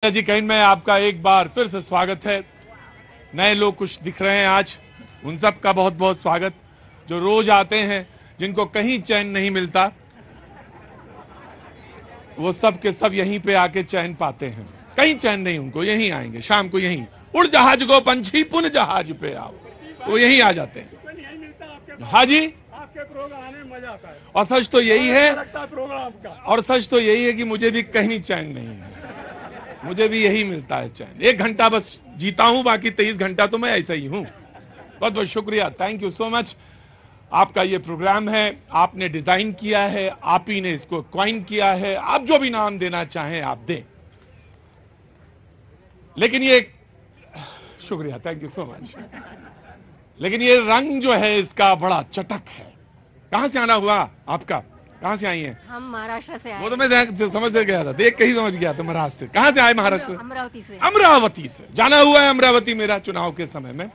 जी कहीं में आपका एक बार फिर से स्वागत है। नए लोग कुछ दिख रहे हैं आज, उन सब का बहुत बहुत स्वागत। जो रोज आते हैं, जिनको कहीं चैन नहीं मिलता, वो सब के सब यहीं पे आके चैन पाते हैं। कहीं चैन नहीं उनको, यहीं आएंगे शाम को, यहीं उड़ जहाज को पंछी पुन जहाज पे आओ, वो यहीं आ जाते हैं। हाँ जी, आपके प्रोग्राम आने में मजा आता है। और सच तो यही है, प्रोग्राम का, और सच तो यही है कि मुझे भी कहीं चैन नहीं है, मुझे भी यही मिलता है चैन। 1 घंटा बस जीता हूं, बाकी 23 घंटा तो मैं ऐसा ही हूं। बहुत बहुत शुक्रिया, थैंक यू सो मच। आपका ये प्रोग्राम है, आपने डिजाइन किया है, आप ही ने इसको क्वाइन किया है। आप जो भी नाम देना चाहें आप दें, लेकिन ये शुक्रिया, थैंक यू सो मच। लेकिन ये रंग जो है इसका बड़ा चटक है। कहां से आना हुआ आपका? कहां से आई हैं? हम महाराष्ट्र से आए। वो तो मैं समझ से गया था, देख के ही समझ गया था महाराष्ट्र से। कहां से आए? महाराष्ट्र, अमरावती से। अमरावती से जाना हुआ है अमरावती मेरा चुनाव के समय में।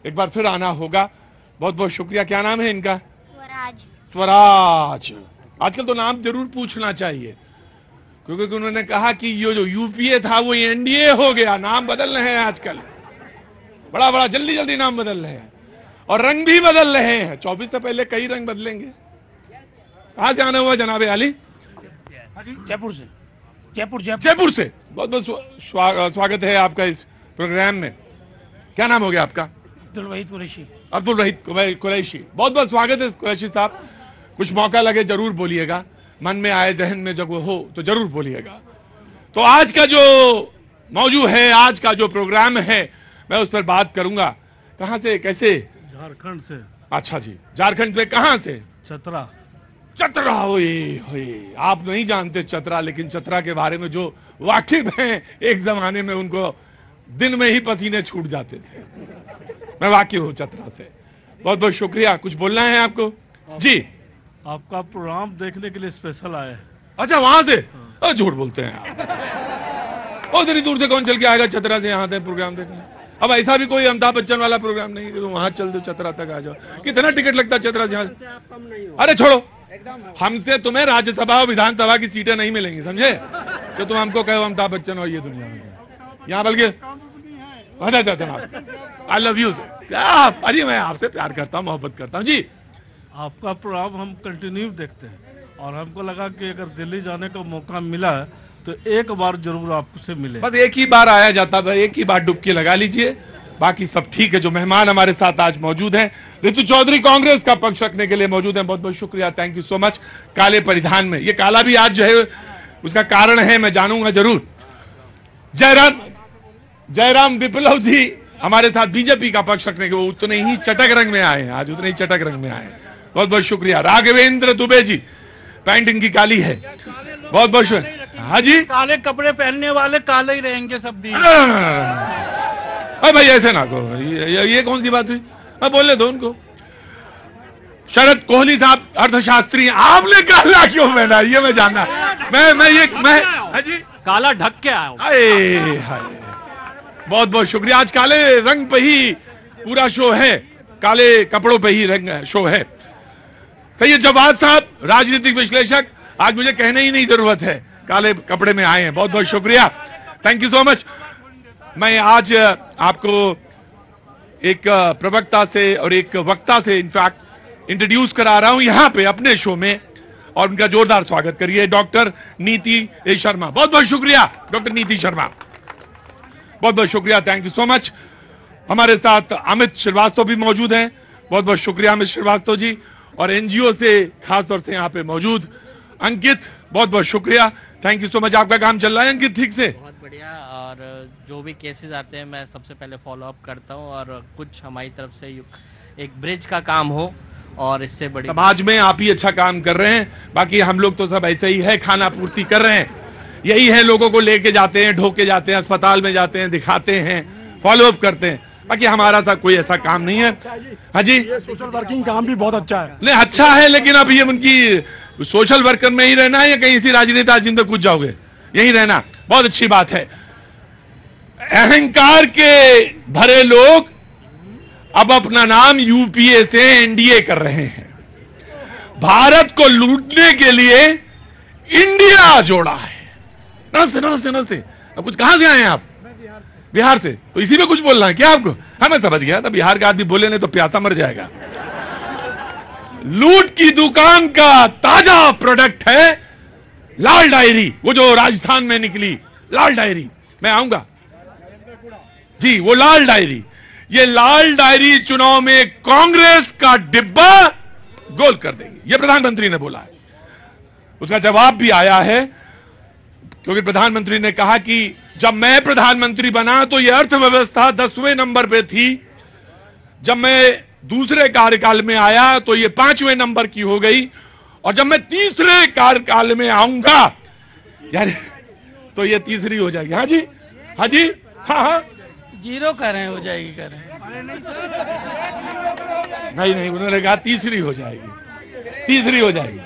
एक बार फिर आना होगा। बहुत बहुत शुक्रिया। क्या नाम है इनका? स्वराज। स्वराज। आजकल तो नाम जरूर पूछना चाहिए, क्योंकि उन्होंने कहा कि ये जो यूपीए था वो एनडीए हो गया। नाम बदल रहे हैं आजकल, बड़ा बड़ा जल्दी जल्दी नाम बदल रहे हैं, और रंग भी बदल रहे हैं। 24 से पहले कई रंग बदलेंगे। कहां से आना हुआ जनाबे अली? जयपुर से। जयपुर से। बहुत बहुत स्वागत है आपका इस प्रोग्राम में। क्या नाम हो गया आपका? अब्दुल वहीद कुरैशी। अब्दुल वहीद कुरैशी, बहुत बहुत स्वागत है कुरैशी साहब। कुछ मौका लगे जरूर बोलिएगा, मन में आए, जहन में जब वो हो तो जरूर बोलिएगा। तो आज का जो मौजू है, आज का जो प्रोग्राम है, मैं उस पर बात करूंगा। कहां से, कैसे? झारखंड से। अच्छा जी, झारखंड से। कहां से? चतरा। चतरा। होए आप नहीं जानते चतरा, लेकिन चतरा के बारे में जो वाकिफ हैं, एक जमाने में उनको दिन में ही पसीने छूट जाते थे। मैं वाकिफ हूं चतरा से। बहुत बहुत शुक्रिया। कुछ बोलना है आपको? जी, आपका प्रोग्राम देखने के लिए स्पेशल आए हैं। अच्छा, वहां से? झूठ बोलते हैं आप। बहुत इतनी दूर से कौन चल के आएगा चतरा से यहाँ तक प्रोग्राम देखने? अब ऐसा भी कोई अमिताभ बच्चन वाला प्रोग्राम नहीं है तो वहां चल दो, चतरा तक आ जाओ। कितना टिकट लगता है चतरा जहां? अरे छोड़ो, हमसे तुम्हें राज्यसभा और विधानसभा की सीटें नहीं मिलेंगी, समझे? तो तुम हमको कहो अमिताभ बच्चन और ये दुनिया में यहाँ, बल्कि आई लव यू सर। अरे मैं आपसे प्यार करता हूँ, मोहब्बत करता हूँ जी। आपका प्रोग्राम हम कंटिन्यू देखते हैं, और हमको लगा कि अगर दिल्ली जाने का मौका मिला है तो एक बार जरूर आपसे मिले। बस एक ही बार आया जाता है, एक ही बार डुबकी लगा लीजिए, बाकी सब ठीक है। जो मेहमान हमारे साथ आज मौजूद हैं, ऋतु चौधरी कांग्रेस का पक्ष रखने के लिए मौजूद हैं। बहुत बहुत शुक्रिया, थैंक यू सो मच। काले परिधान में, ये काला भी आज जो है उसका कारण है, मैं जानूंगा जरूर। जयराम विप्लव जी हमारे साथ बीजेपी का पक्ष रखने के, वो उतने ही चटक रंग में आए हैं आज, उतने ही चटक रंग में आए हैं। बहुत बहुत शुक्रिया। राघवेंद्र दुबे जी, पैंट इनकी काली है। बहुत बहुत शुक्रिया। हाँ जी, काले कपड़े पहनने वाले काले ही रहेंगे सब दिन। अरे भाई ऐसे ना कहो, ये कौन सी बात हुई? मैं बोलने दो उनको। शरद कोहली साहब अर्थशास्त्री, आपने काला क्यों पहना? ये मैं जानना, मैं हाँ जी, काला ढक के आया। हाय, बहुत बहुत शुक्रिया। आज काले रंग पे ही पूरा शो है, काले कपड़ों पे ही रंग शो है। सैयद जवाद साहब, राजनीतिक विश्लेषक, आज मुझे कहने ही नहीं जरूरत है, काले कपड़े में आए हैं। बहुत बहुत शुक्रिया, थैंक यू सो मच। मैं आज आपको एक प्रवक्ता से और एक वक्ता से इनफैक्ट इंट्रोड्यूस करा रहा हूं यहां पे अपने शो में, और उनका जोरदार स्वागत करिए। डॉक्टर नीति शर्मा। बहुत बहुत शुक्रिया डॉक्टर नीति शर्मा, बहुत बहुत शुक्रिया, थैंक यू सो मच। हमारे साथ अमित श्रीवास्तव भी मौजूद हैं। बहुत बहुत शुक्रिया अमित श्रीवास्तव जी। और एनजीओ से खासतौर से यहाँ पे मौजूद अंकित, बहुत बहुत शुक्रिया, थैंक यू सो मच। आपका काम चल रहा है अंकित ठीक से? बहुत बढ़िया। और जो भी केसेस आते हैं मैं सबसे पहले फॉलो अप करता हूँ, और कुछ हमारी तरफ से एक ब्रिज का काम हो, और इससे बड़ी समाज में आप ही अच्छा काम कर रहे हैं। बाकी हम लोग तो सब ऐसे ही है, खाना पूर्ति कर रहे हैं। यही है, लोगों को लेके जाते हैं, ढोके जाते हैं, अस्पताल में जाते हैं, दिखाते हैं, फॉलो अप करते हैं। बाकी हमारा सा कोई ऐसा काम नहीं है। हाँ जी, ये सोशल वर्किंग काम भी बहुत अच्छा है। नहीं अच्छा है, लेकिन अब ये उनकी सोशल वर्कर में ही रहना है या कहीं इसी राजनेता जिन पे कूद जाओगे? यही रहना, बहुत अच्छी बात है। अहंकार के भरे लोग अब अपना नाम यूपीए से एनडीए कर रहे हैं। भारत को लूटने के लिए इंडिया जोड़ा है। नमस्ते नमस्ते नमस्ते अब कुछ कहां से आए हैं आप? बिहार से। तो इसी में कुछ बोलना है क्या आपको? हाँ मैं समझ गया था, बिहार का आदमी बोले नहीं तो प्यासा मर जाएगा। लूट की दुकान का ताजा प्रोडक्ट है लाल डायरी, वो जो राजस्थान में निकली लाल डायरी। मैं आऊंगा जी, वो लाल डायरी, ये लाल डायरी चुनाव में कांग्रेस का डिब्बा गोल कर देगी, ये प्रधानमंत्री ने बोला है। उसका जवाब भी आया है, क्योंकि प्रधानमंत्री ने कहा कि जब मैं प्रधानमंत्री बना तो यह अर्थव्यवस्था 10वें नंबर पे थी, जब मैं दूसरे कार्यकाल में आया तो ये 5वें नंबर की हो गई, और जब मैं तीसरे कार्यकाल में आऊंगा यार तो ये तीसरी हो जाएगी। हाँ जी, हाँ जी, हाँ हाँ, जीरो कर रहे हैं, हो जाएगी कर रहे हैं। नहीं, उन्होंने कहा तीसरी हो जाएगी, तीसरी हो जाएगी।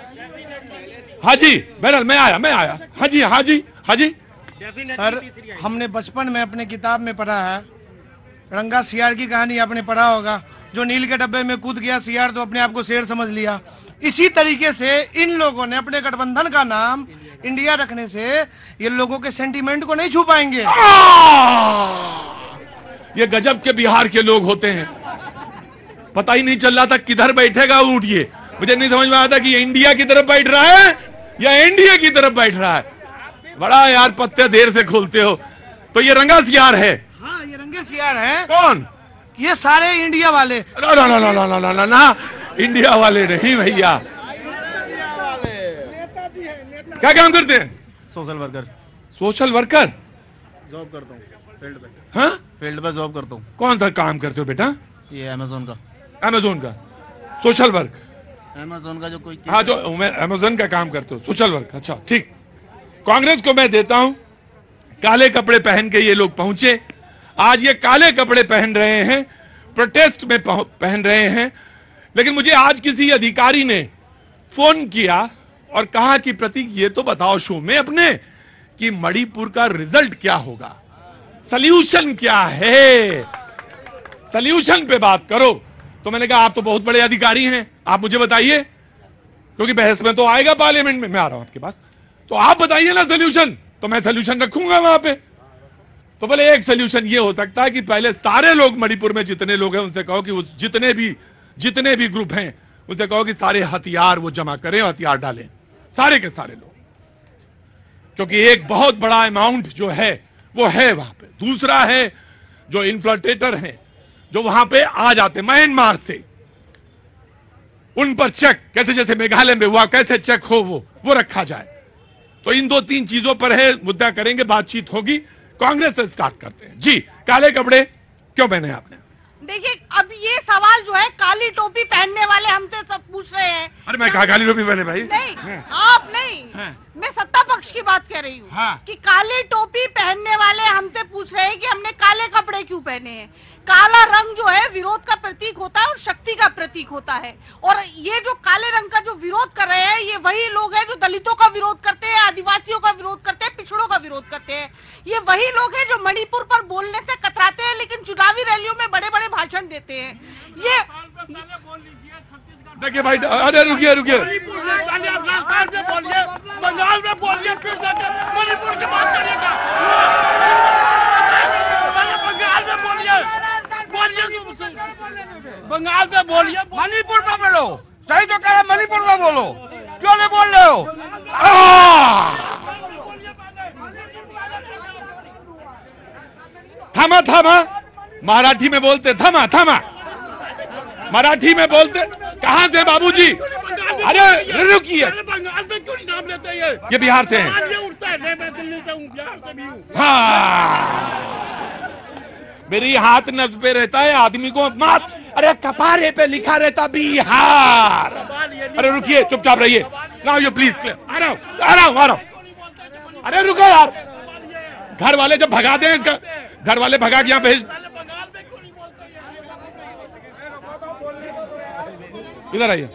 हाँ जी बहरहाल मैं आया। हाँ जी, हाँ जी, हाँ जी। सर, हमने बचपन में अपने किताब में पढ़ा है, रंगा सियार की कहानी आपने पढ़ा होगा, जो नील के डब्बे में कूद गया सियार तो अपने आप को शेर समझ लिया। इसी तरीके से इन लोगों ने अपने गठबंधन का नाम इंडिया रखने से ये लोगों के सेंटीमेंट को नहीं छू पाएंगे। ये गजब के बिहार के लोग होते हैं, पता ही नहीं चल रहा था किधर बैठेगा ऊँट। ये मुझे नहीं समझ में आता कि ये इंडिया की तरफ बैठ रहा है या इंडिया की तरफ बैठ रहा है। बड़ा यार पत्ते देर से खोलते हो। तो ये रंगा सियार है? हाँ, ये रंगे सियार है। कौन? ये सारे इंडिया वाले। ना, इंडिया वाले नहीं भैया। क्या काम करते हैं? Social worker. Social worker? Job करता हूँ फील्ड पे। हाँ, फील्ड पे जॉब करता हूँ। कौन सा काम करते हो बेटा? ये अमेजोन का। अमेजोन का सोशल वर्क? अमेजोन का जो कोई, हाँ, जो मैं अमेजोन का काम करते हो, सोशल वर्क। अच्छा ठीक। कांग्रेस को मैं देता हूं, काले कपड़े पहन के ये लोग पहुंचे। आज ये काले कपड़े पहन रहे हैं, प्रोटेस्ट में पहन रहे हैं, लेकिन मुझे आज किसी अधिकारी ने फोन किया और कहा कि प्रतीक ये तो बताओ शो में अपने कि मणिपुर का रिजल्ट क्या होगा, सल्यूशन क्या है, सल्यूशन पे बात करो। तो मैंने कहा आप तो बहुत बड़े अधिकारी हैं, आप मुझे बताइए, क्योंकि बहस में तो आएगा पार्लियामेंट में, मैं आ रहा हूं आपके पास, तो आप बताइए ना सल्यूशन, तो मैं सल्यूशन रखूंगा वहां पे। तो बोले एक सल्यूशन ये हो सकता है कि पहले सारे लोग मणिपुर में जितने लोग हैं उनसे कहो कि उस जितने भी ग्रुप हैं उनसे कहो कि सारे हथियार वो जमा करें, हथियार डालें, सारे के सारे लोग, क्योंकि एक बहुत बड़ा अमाउंट जो है वो है वहां पे। दूसरा है जो इन्फ्लटेटर हैं जो वहां पे आ जाते म्यांमार से, उन पर चेक कैसे जैसे मेघालय में हुआ कैसे चेक हो वो रखा जाए। तो इन 2-3 चीजों पर है, मुद्दा करेंगे, बातचीत होगी। कांग्रेस से स्टार्ट करते हैं जी। काले कपड़े क्यों पहने आपने? देखिए, अब ये सवाल जो है काली टोपी पहनने वाले हमसे सब पूछ रहे हैं। अरे मैं कहा काली टोपी पहने भाई? नहीं, आप नहीं, मैं सत्ता पक्ष की बात कर रही हूँ। हाँ। कि काली टोपी पहनने वाले हमसे पूछ रहे हैं कि हमने काले कपड़े क्यों पहने हैं। काला रंग जो है विरोध का प्रतीक होता है और शक्ति का प्रतीक होता है, और ये जो काले रंग का जो विरोध कर रहे हैं ये वही लोग हैं जो दलितों का विरोध करते हैं, आदिवासियों का विरोध करते हैं, पिछड़ों का विरोध करते हैं। ये वही लोग हैं जो मणिपुर पर बोलने से कतराते हैं लेकिन चुनावी रैलियों में बड़े बड़े भाषण देते हैं। ये देखिए भाई, अरे रुकिए बंगाल में बोलिए, फिर मणिपुर की बात करिएगा। बंगाल में बोलिए बंगाल में बोलिए, मणिपुर में बोलो। सही तो कह रहे, मणिपुर में बोलो, क्यों नहीं बोल रहे हो? थमा मराठी में बोलते, थमा मराठी में बोलते। कहां से बाबूजी? अरे रुकिए, बंगाल में क्यों नाम लेते हैं? ये बिहार से हैं। मैं दिल्ली से हूँ, बिहार से भी हूँ। हाँ, मेरी हाथ नस पे रहता है आदमी को मात, अरे कपारे पे लिखा रहता बिहार। अरे रुकिए, चुपचाप रहिए। Now you please clear. आ रहा हूं। अरे रुको यार, घर वाले जब भगा दें, घर वाले भगा के यहाँ भेज। इधर आइए,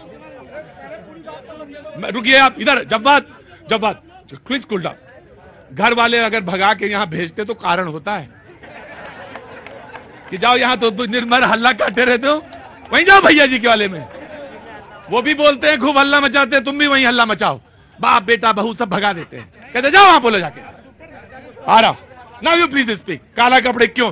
रुकिए आप इधर। जब बात प्लीज कूल डाउन। घर वाले अगर भगा के यहाँ भेजते तो कारण होता है कि जाओ यहाँ तो निर्मर हल्ला काटे रहते हो, वहीं जाओ भैया जी के वाले में। वो भी बोलते हैं खूब हल्ला मचाते हैं, तुम भी वहीं हल्ला मचाओ। बाप बेटा बहू सब भगा देते हैं, कहते जाओ वहां बोलो जाके। आ रहा नाउ यू प्लीज स्पीक। काला कपड़े क्यों?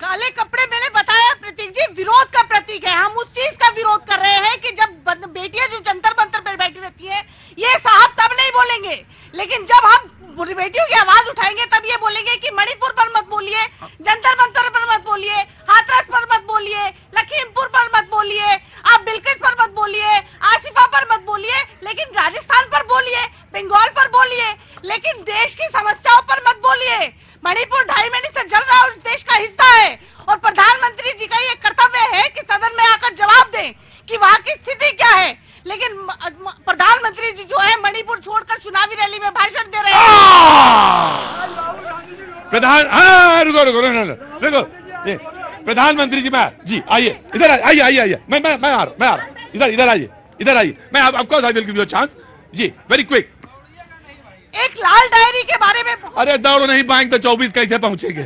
काले कपड़े मैंने बताया प्रतीक जी, विरोध का प्रतीक है। हम उस चीज का विरोध कर रहे हैं कि जब बेटियां जो जंतर मंतर पर बैठी रहती है, ये साहब तब नहीं बोलेंगे, लेकिन जब हम बेटियों की आवाज उठाएंगे तब ये बोलेंगे कि मणिपुर पर मत बोलिए, जंतर मंतर पर मत बोलिए, हाथरस पर मत बोलिए, लखीमपुर पर मत बोलिए, आप बिल्किस पर मत बोलिए, आसिफा पर मत बोलिए, लेकिन राजस्थान पर बोलिए, बंगाल पर बोलिए, लेकिन देश की समस्याओं पर मत बोलिए। मणिपुर 2.5 महीने से जल रहा है, उस देश का हिस्सा है, और प्रधानमंत्री जी का ये कर्तव्य है कि सदन में आकर जवाब दें कि वहाँ की स्थिति क्या है। लेकिन प्रधानमंत्री जी जो है मणिपुर छोड़कर चुनावी रैली में भाषण दे रहे हैं। रुको, प्रधानमंत्री जी, मैं जी आइए इधर, आइए, मैं आ रहा, इधर आइए, मैं आपको I will give you chance जी, वेरी क्विक। एक लाल डायरी के बारे में, अरे दौड़ नहीं पाएंगे तो 24 कैसे पहुंचेंगे?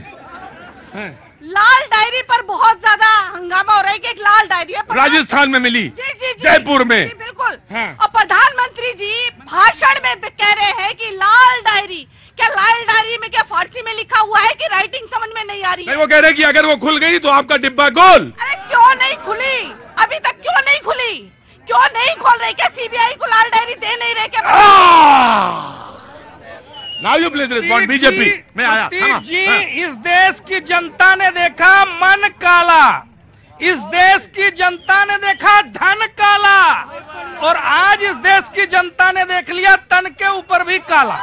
लाल डायरी पर बहुत ज्यादा हंगामा हो रहा है कि एक लाल डायरी है, राजस्थान में मिली, जी, जयपुर में, जी, बिल्कुल। हाँ। और प्रधानमंत्री जी भाषण में कह रहे हैं कि लाल डायरी, क्या लाल डायरी में क्या फारसी में लिखा हुआ है कि राइटिंग समझ में नहीं आ रही है? नहीं, वो कह रहे कि अगर वो खुल गई तो आपका डिब्बा गोल। अरे क्यों नहीं खुली अभी तक? क्यों नहीं खुली? क्यों नहीं खोल रहे? क्या सीबीआई को लाल डायरी दे नहीं रहे? क्या now you please respond. BJP में आया। प्रतीक जी, इस देश की जनता ने देखा मन काला, इस देश की जनता ने देखा धन काला, और आज इस देश की जनता ने देख लिया तन के ऊपर भी काला।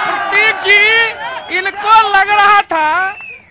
प्रतीक जी, इनको लग रहा था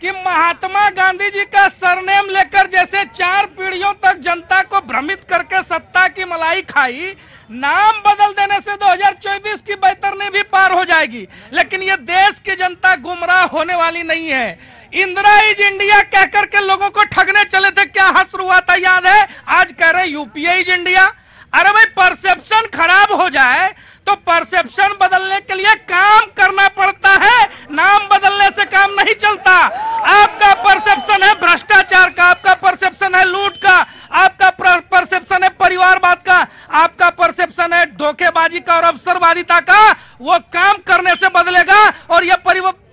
कि महात्मा गांधी जी का सरनेम लेकर जैसे 4 पीढ़ियों तक जनता को भ्रमित करके सत्ता की मलाई खाई, नाम बदल देने से 2024 की बैतरनी भी पार हो जाएगी। लेकिन ये देश की जनता गुमराह होने वाली नहीं है। इंदिरा इज इंडिया कहकर के लोगों को ठगने चले थे, क्या हश्र हुआ था याद है? आज कह रहे यूपीए इज इंडिया। अरे भाई, परसेप्शन खराब हो जाए तो परसेप्शन बदलने के लिए काम करना पड़ता है, नाम बदलने से काम नहीं चलता। आपका परसेप्शन है भ्रष्टाचार का, आपका परसेप्शन है लूट का, आपका परसेप्शन है परिवारवाद का, आपका परसेप्शन है धोखेबाजी का और अवसरवादिता का, वो काम करने से बदलेगा। और यह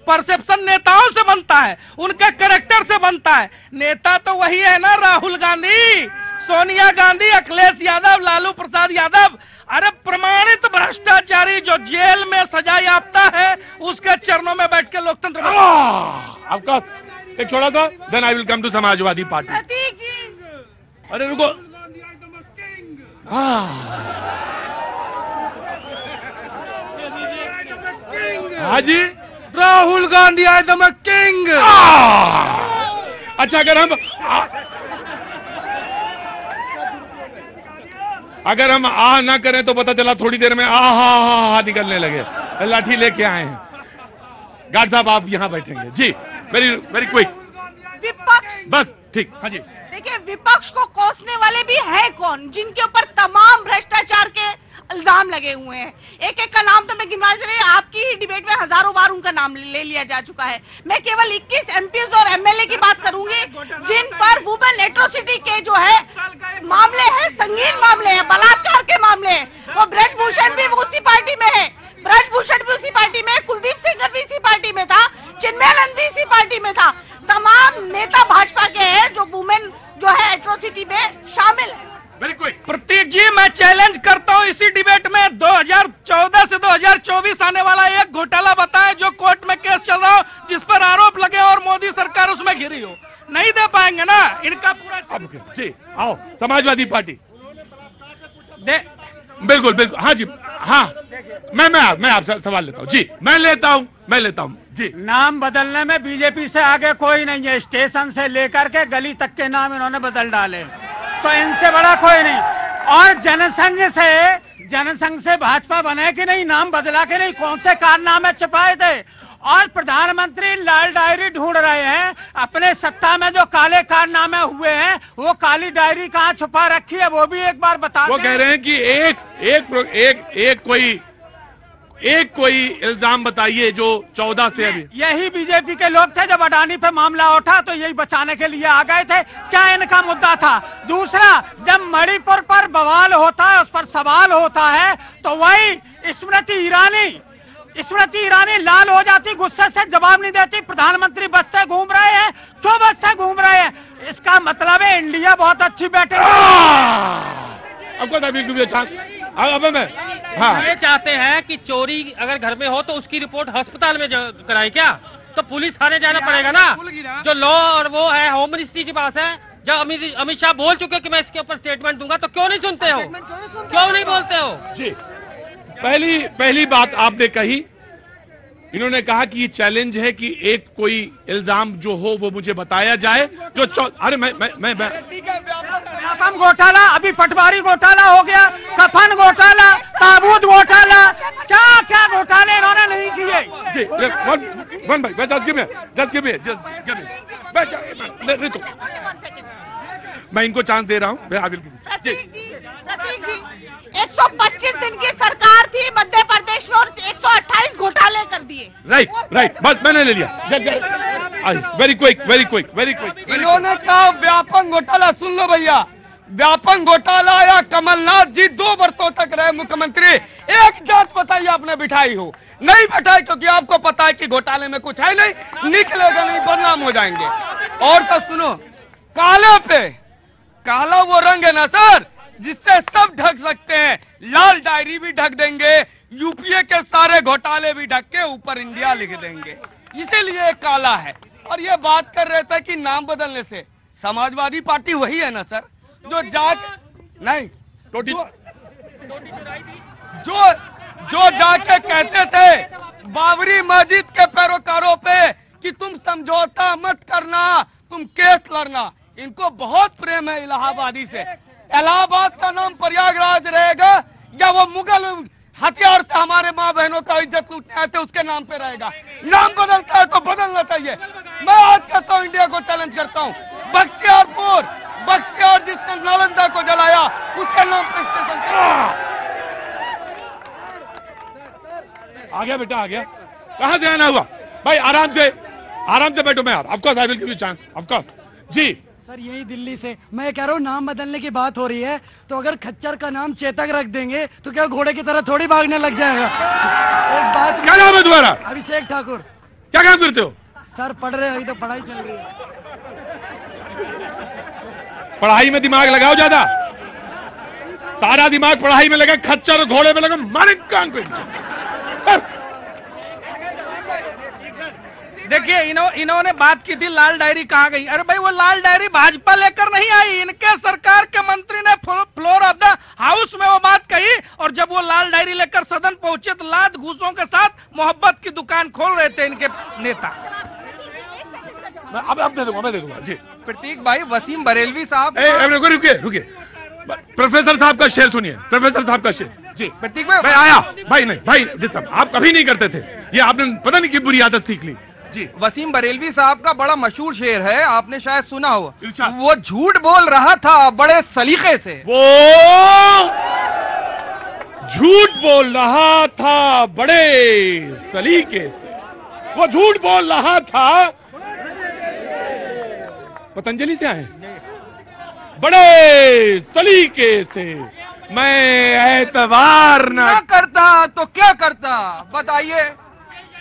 परसेप्शन नेताओं से बनता है, उनके कैरेक्टर से बनता है। नेता तो वही है ना, राहुल गांधी, सोनिया गांधी, अखिलेश यादव, लालू प्रसाद यादव। अरे प्रमाणित भ्रष्टाचारी जो जेल में सजा याफ्ता है, उसके चरणों में बैठ के लोकतंत्र आपका एक छोड़ा था। Then I will come to Samajwadi party. Prateek ji, अरे रुको, हाँ जी, Rahul Gandhi I the king. अच्छा, अगर हम आ ना करें तो पता चला थोड़ी देर में हा निकलने लगे, लाठी लेके आए हैं। गार्ड साहब आप यहां बैठेंगे जी, वेरी वेरी क्विक। विपक्ष, बस ठीक, हाँ जी। देखिए, विपक्ष को कोसने वाले भी हैं कौन, जिनके ऊपर तमाम भ्रष्टाचार के इल्जाम लगे हुए हैं। एक एक का नाम तो मैं गिनवा नहीं, आपकी ही डिबेट में हजारों बार उनका नाम ले लिया जा चुका है। मैं केवल 21 एमपीज और एमएलए की बात करूंगी जिन पर वुमेन एट्रोसिटी के जो है मामले हैं, संगीन मामले हैं, बलात्कार के मामले हैं। वो ब्रजभूषण भी उसी पार्टी में है, ब्रजभूषण भी उसी पार्टी में, कुलदीप सिंह भी इसी पार्टी में था, चिन्मय भी इसी पार्टी में था। तमाम नेता भाजपा के हैं जो वुमेन जो है एट्रोसिटी में शामिल है। प्रतीक जी, मैं चैलेंज करता हूं इसी डिबेट में 2014 से 2024 आने वाला एक घोटाला बताएं जो कोर्ट में केस चल रहा हो, जिस पर आरोप लगे और मोदी सरकार उसमें घिरी हो। नहीं दे पाएंगे ना इनका पूरा जी। आओ, समाजवादी पार्टी दे। बिल्कुल बिल्कुल, हाँ जी, हाँ। मैं आपसे सवाल लेता हूँ जी, मैं लेता हूँ जी। नाम बदलने में बीजेपी से आगे कोई नहीं है। स्टेशन से लेकर के गली तक के नाम इन्होंने बदल डाले, तो इनसे बड़ा कोई नहीं। और जनसंघ से भाजपा बने कि नहीं, नाम बदला के नहीं, कौन से कारनामे छिपाए थे। और प्रधानमंत्री लाल डायरी ढूंढ रहे हैं, अपने सत्ता में जो काले कारनामे हुए हैं वो काली डायरी कहाँ छुपा रखी है वो भी एक बार बता। वो कह रहे हैं कि एक कोई इल्जाम बताइए जो 14 से अभी। यही बीजेपी के लोग थे जब अडानी पे मामला उठा तो यही बचाने के लिए आ गए थे। क्या इनका मुद्दा था? दूसरा, जब मणिपुर पर बवाल होता है, उस पर सवाल होता है, तो वही स्मृति ईरानी स्मृति ईरानी लाल हो जाती, गुस्से से जवाब नहीं देती। प्रधानमंत्री बस से घूम रहे हैं, क्यों बस से घूम रहे हैं? इसका मतलब है इंडिया बहुत अच्छी बैठे। अब मैं ये चाहते हैं कि चोरी अगर घर में हो तो उसकी रिपोर्ट अस्पताल में कराए क्या? तो पुलिस थाने जाना पड़ेगा ना। जो लॉ और वो है होम मिनिस्ट्री के पास है। जब अमित शाह बोल चुके कि मैं इसके ऊपर स्टेटमेंट दूंगा, तो क्यों नहीं सुनते हो? क्यों नहीं बोलते हो? जी, पहली बात आपने कही, इन्होंने कहा कि ये चैलेंज है कि एक कोई इल्जाम जो हो वो मुझे बताया जाए। जो अरे मैं व्यापम घोटाला, अभी पटवारी घोटाला हो गया, कफन घोटाला, ताबूत घोटाला, क्या क्या घोटाले इन्होंने नहीं किए। जी, वन भाई, जस्ट गिव मी, मैं इनको चांस दे रहा हूँ। प्रतीक जी, 125 दिन की सरकार थी मध्य प्रदेश में और 128 घोटाले कर दिए। राइट, बस मैंने ले लिया। Very quick. इन्होंने कहा व्यापम घोटाला। सुन लो भैया, व्यापम घोटाला या कमलनाथ जी 2 वर्षों तक रहे मुख्यमंत्री, एक जांच बताइए आपने बिठाई हो? नहीं बैठाई, क्योंकि आपको पता है कि घोटाले में कुछ है नहीं, निकलेगा नहीं, बदनाम हो जाएंगे। और तो सुनो, काले पे काला वो रंग है ना सर, जिससे सब ढक सकते हैं। लाल डायरी भी ढक देंगे, यूपीए के सारे घोटाले भी ढक के ऊपर इंडिया लिख देंगे, इसीलिए काला है। और ये बात कर रहे थे कि नाम बदलने से, समाजवादी पार्टी वही है ना सर जो नहीं जो जाके कहते थे बाबरी मस्जिद के पैरोकारों पे कि तुम समझौता मत करना, तुम केस लड़ना। इनको बहुत प्रेम है इलाहाबादी से। इलाहाबाद का नाम प्रयागराज रहेगा या वो मुगल हथियार से हमारे माँ बहनों का इज्जत लूटने आए थे उसके नाम पे रहेगा? नाम बदलता है तो बदलना चाहिए। मैं आज कहता हूँ, इंडिया को चैलेंज करता हूँ, बख्तियार जिसने नालंदा को जलाया उसके नाम पे स्टेशन। आ गया बेटा, आ गया। कहां से आना हुआ भाई? आराम से बैठो। मैं of course I will give you chance, of course. जी सर, यही दिल्ली से मैं कह रहा हूँ, नाम बदलने की बात हो रही है तो अगर खच्चर का नाम चेतक रख देंगे तो क्या घोड़े की तरह थोड़ी भागने लग जाएगा? एक बात। क्या नाम है तुम्हारा? अभिषेक ठाकुर। क्या काम करते हो? सर पढ़ रहे हो, तो पढ़ाई चल रही है। पढ़ाई में दिमाग लगाओ ज्यादा, सारा दिमाग पढ़ाई में लगा, खच्चर घोड़े में लगा, मारे कान पे। देखिए, इन्होंने बात की थी लाल डायरी कहाँ गई? अरे भाई, वो लाल डायरी भाजपा लेकर नहीं आई, इनके सरकार के मंत्री ने फ्लोर ऑफ द हाउस में वो बात कही। और जब वो लाल डायरी लेकर सदन पहुंचे तो लात घूसों के साथ मोहब्बत की दुकान खोल रहे थे इनके नेता। अब दे दूंगा जी। प्रतीक भाई, वसीम बरेलवी साहब। रुकिए, प्रोफेसर साहब का शेर सुनिए, प्रोफेसर साहब का शेर। जी प्रतीक भाई, मैं आया भाई जिस साहब आप कभी नहीं करते थे, ये आपने पता नहीं की बुरी आदत सीख ली। जी, वसीम बरेलवी साहब का बड़ा मशहूर शेर है, आपने शायद सुना हो। वो झूठ बोल रहा था बड़े सलीके से। वो झूठ बोल रहा था बड़े सलीके से। वो झूठ बोल रहा था। पतंजलि से आए, बड़े सलीके से। मैं एतबार न करता तो क्या करता, बताइए